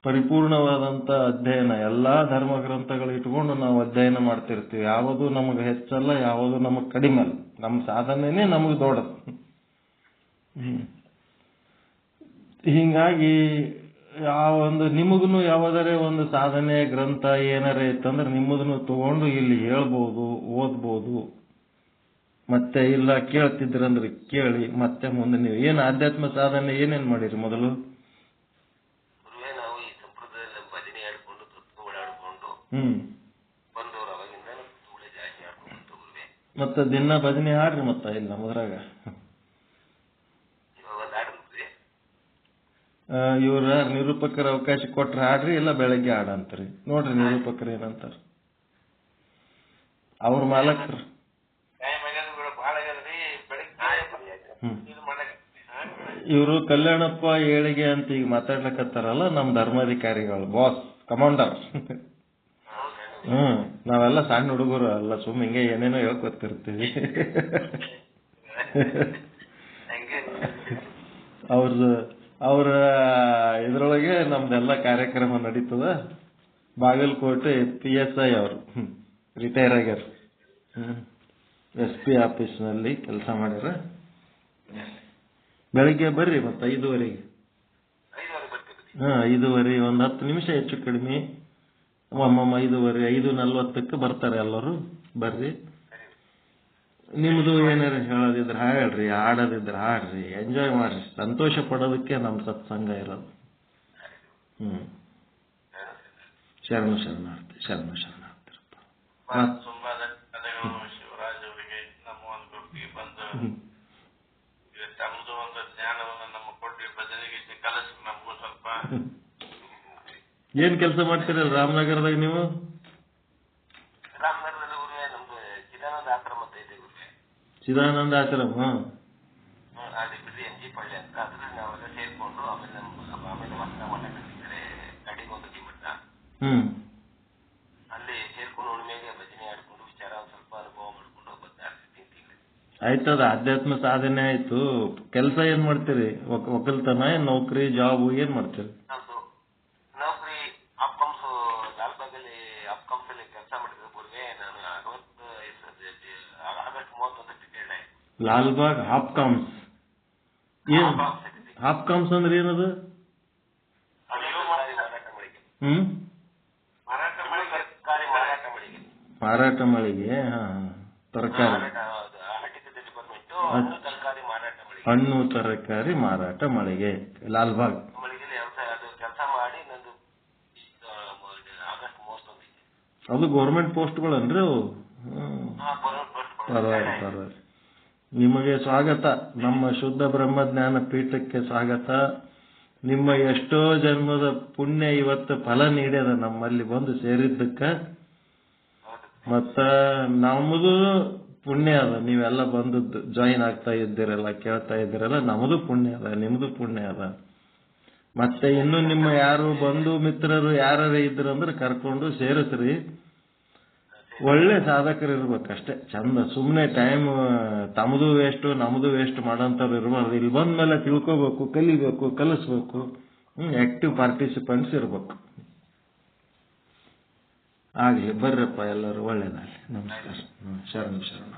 ಪರಿಪೂರ್ಣವಾದಂತ ಅಧ್ಯಯನ, ಎಲ್ಲಾ ಧರ್ಮ ಗ್ರಂಥಗಳು ಇಟ್ಕೊಂಡು ನಾವು ಅಧ್ಯಯನ ಮಾಡ್ತಿರ್ತೀವಿ. ಯಾವುದು ನಮಗೆ ಹೆಚ್ಚಲ್ಲ, ಯಾವುದು ನಮಗೆ ಕಡಿಮೆ ಅಲ್ಲ. ನಮ್ಮ ಸಾಧನೆನೇ ನಮಗೆ ದೊಡ್ಡದು. ಹಿಂಗಾಗಿ ಯಾವ ಒಂದು ನಿಮಗೂ ಯಾವುದರೇ ಒಂದು ಸಾಧನೆ ಗ್ರಂಥ ಏನಾರೇ ಇತ್ತಂದ್ರೆ ನಿಮ್ಮದನ್ನು ತಗೊಂಡು ಇಲ್ಲಿ ಹೇಳ್ಬೋದು, ಓದ್ಬೋದು. ಮತ್ತೆ ಇಲ್ಲ ಕೇಳ್ತಿದ್ರಂದ್ರೆ ಕೇಳಿ ಮತ್ತೆ ಮುಂದೆ ನೀವು ಏನು ಆಧ್ಯಾತ್ಮ ಸಾಧನೆ ಏನೇನ್ ಮಾಡಿರಿ ಮೊದಲು? ಗುರುವೇ, ನಾವು ಈ ಸಂಪ್ರದಾಯದಲ್ಲಿ ಭಜನೆ ಆಡ್ಕೊಂಡು ತತ್ವ ಓಡಾಡ್ಕೊಂಡು ಬಂದವರು ಅವಾಗಿಂದ ತತ್ವಗಳೇ ಜಾಸ್ತಿ ಆಡ್ಕೊಂಡು ಗುರುವೇ. ಮತ್ತೆ ದಿನ ಭಜನೆ ಆಡ್ರಿ ಮತ್ತ ಇಲ್ಲ ನಮ್ಮದ್ರಾಗ ಇವಾಗ ಒಂದು ಆಡ್ರಿ ಇವ್ರ ನಿರೂಪಕರ ಅವಕಾಶ ಕೊಟ್ರೆ ಆಡ್ರಿ, ಇಲ್ಲ ಬೆಳಗ್ಗೆ ಆಡಂತ್ರಿ. ನೋಡ್ರಿ ನಿರೂಪಕರು ಏನಂತಾರ ಅವ್ರ ಮಾಲಕರು. ಇವರು ಕಲ್ಯಾಣಪ್ಪ ಏಳಿಗೆ ಅಂತ ಈಗ ಮಾತಾಡ್ಲಕತ್ತಾರಲ್ಲ, ನಮ್ ಧರ್ಮಾಧಿಕಾರಿಗಳು, ಬಾಸ್, ಕಮಾಂಡರ್. ನಾವೆಲ್ಲ ಸಣ್ಣ ಹುಡುಗರು ಅಲ್ಲ, ಸುಮ್ ಹಿಂಗೆ ಏನೇನೋ ಹೇಳ್ಕೊತಿರ್ತೀವಿ. ಅವ್ರ ಇದ್ರೊಳಗೆ ನಮ್ದೆಲ್ಲ ಕಾರ್ಯಕ್ರಮ ನಡೀತದ. ಬಾಗಲಕೋಟೆ PSI ಅವರು ರಿಟೈರ್ ಆಗ್ಯಾರ. SP ಆಫೀಸ್ನಲ್ಲಿ ಕೆಲಸ ಮಾಡ್ಯಾರ. ಬೆಳಿಗ್ಗೆ ಬರ್ರಿ ಮತ್ತೆ 5:30. 5:30, ಒಂದ್ 10 ನಿಮಿಷ ಹೆಚ್ಚು ಕಡಿಮೆ. ಒಮ್ಮಮ್ಮ 5:30, 5:40 ಬರ್ತಾರೆ ಎಲ್ಲರೂ. ಬರ್ರಿ. ನಿಮ್ದು ಏನಾರ ಹೇಳೋದಿದ್ರ ಹೇಳ್ರಿ, ಆಡೋದಿದ್ರ ಆಡ್ರಿ, ಎಂಜಾಯ್ ಮಾಡ್ರಿ. ಸಂತೋಷ ಪಡೋದಕ್ಕೆ ನಮ್ ಸತ್ಸಂಗ ಇರೋದು. ಶರಣ ಶರಣಾರ್ಥಿ, ಶರಣ ಶರಣಾರ್ಥಿರಪ್ಪ. ಶಿವರಾಜ್ ಅವರಿಗೆ ನಮ್ಮ ಒಂದು ಗುರುತಿಗೆ ಬಂದು ತಮ್ಮದು ಒಂದು ಜ್ಞಾನವನ್ನು ನಮ್ಮ ಕೊಟ್ಟು ಭಜನೆಗೆ ಕಲಿಸಿ ನಮಗೂ ಸ್ವಲ್ಪ. ಏನ್ ಕೆಲಸ ಮಾಡ್ತೀರಲ್ಲ ರಾಮನಗರದಾಗ ನೀವು? ರಾಮನಗರದಲ್ಲಿ ಗುರುವೇ ನಮ್ದು ಚಿದಾನಂದ ಆಶ್ರಮ ಅಂತ ಇದೆ ಗುರುವೇ. ಚಿದಾನಂದ ಆಶ್ರಮ ಅಲ್ಲಿ ಬಿಡ್ರಿ NG ಪಳ್ಳಿ ಅಂತ. ಅದ್ರಲ್ಲಿ ನಾವೆಲ್ಲ ಸೇರ್ಕೊಂಡು ಆಮೇಲೆ ವಸನ ಮಠ ಕಡೆ ಕಡೆಗೆ ಹೋಗಿ ಮಠ ಅಲ್ಲಿ ಸೇರ್ಕೊಂಡು ಉಣ್ಮೆಗೆ ಭಜನೆ ಆಡ್ಕೊಂಡು ವಿಚಾರ ಸ್ವಲ್ಪ ಅನುಭವ ಮಾಡ್ಕೊಂಡು ಬರ್ತೀನಿ. ಆಯ್ತದ ಆಧ್ಯಾತ್ಮ ಸಾಧನೆ ಆಯ್ತು. ಕೆಲಸ ಏನ್ ಮಾಡ್ತೀರಿ? ಒಕ್ಕಲ್ತನ, ನೌಕರಿ, ಜಾಬ್ ಏನ್ ಮಾಡ್ತೀರಿ? ನೌಕರಿ ಅಪ್ಕಮ್ಸ್ ಲಾಲ್ಬಾಗಲ್ಲಿ ಅಪ್ಕಮ್ಸ್ ಅಲ್ಲಿ ಕೆಲಸ ಮಾಡಿದ್ರೆ ಗುರುವೆ. ನಾನು ಆಗಸ್ಟ್ 31 ರಿಟೈರ್ಡ್ ಆಯ್ತು. ಲಾಲ್ಬಾಗ್ ಹಾಪ್ಕಾಮ್ಸ್. ಏನ್ ಹಾಪ್ಕಾಮ್ಸ್ ಅಂದ್ರೆ ಏನದು? ಮಾರಾಟ ಮಳಿಗೆ. ತರಕಾರಿ, ಹಣ್ಣು ತರಕಾರಿ ಮಾರಾಟ ಮಳಿಗೆ ಲಾಲ್ಬಾಗ್. ಕೆಲಸ ಮಾಡಿ ನಂದು ಆಗಸ್ಟ್ 31. ಅದು ಗೌರ್ಮೆಂಟ್ ಪೋಸ್ಟ್ಗಳನ್ರಿ ಅವು? ಪರವಾಗಿ. ನಿಮಗೆ ಸ್ವಾಗತ, ನಮ್ಮ ಶುದ್ಧ ಬ್ರಹ್ಮಜ್ಞಾನ ಪೀಠಕ್ಕೆ ಸ್ವಾಗತ. ನಿಮ್ಮ ಎಷ್ಟೋ ಜನ್ಮದ ಪುಣ್ಯ ಇವತ್ತು ಫಲ ನೀಡ್ಯದ ನಮ್ಮಲ್ಲಿ ಬಂದು ಸೇರಿದ್ದಕ್ಕ. ಮತ್ತ ನಮ್ಮದು ಪುಣ್ಯ ಅದ, ನೀವೆಲ್ಲ ಬಂದು ಜಾಯಿನ್ ಆಗ್ತಾ ಇದ್ದೀರಲ್ಲ, ಕೇಳ್ತಾ ಇದ್ದೀರಲ್ಲ, ನಮ್ಮದು ಪುಣ್ಯ ಅದ, ನಿಮ್ದು ಪುಣ್ಯ ಅದ. ಮತ್ತೆ ಇನ್ನು ನಿಮ್ಮ ಯಾರು ಬಂಧು ಮಿತ್ರರು ಯಾರು ಇದ್ರಂದ್ರೆ ಕರ್ಕೊಂಡು ಸೇರಿಸ್ರಿ. ಒಳ್ಳೆ ಸಾಧಕರು ಇರ್ಬೇಕಷ್ಟೇ, ಚಂದ. ಸುಮ್ಮನೆ ಟೈಮ್ ತಮ್ಮದು ವೇಸ್ಟ್ ನಮ್ಮದು ವೇಸ್ಟ್ ಮಾಡೋಂಥವ್ರು ಇರ್ಬಾರ್ದು. ಇಲ್ಲಿ ಬಂದ್ಮೇಲೆ ತಿಳ್ಕೋಬೇಕು, ಕಲಿಬೇಕು, ಕಲಿಸ್ಬೇಕು. ಆಕ್ಟಿವ್ ಪಾರ್ಟಿಸಿಪೆಂಟ್ಸ್ ಇರ್ಬೇಕು. ಆಗ್ಲಿ, ಬರ್ರಪ್ಪ ಎಲ್ಲರೂ, ಒಳ್ಳೇದಾಗಲಿ. ನಮಸ್ಕಾರ. ಶರಣ ಶರಣ.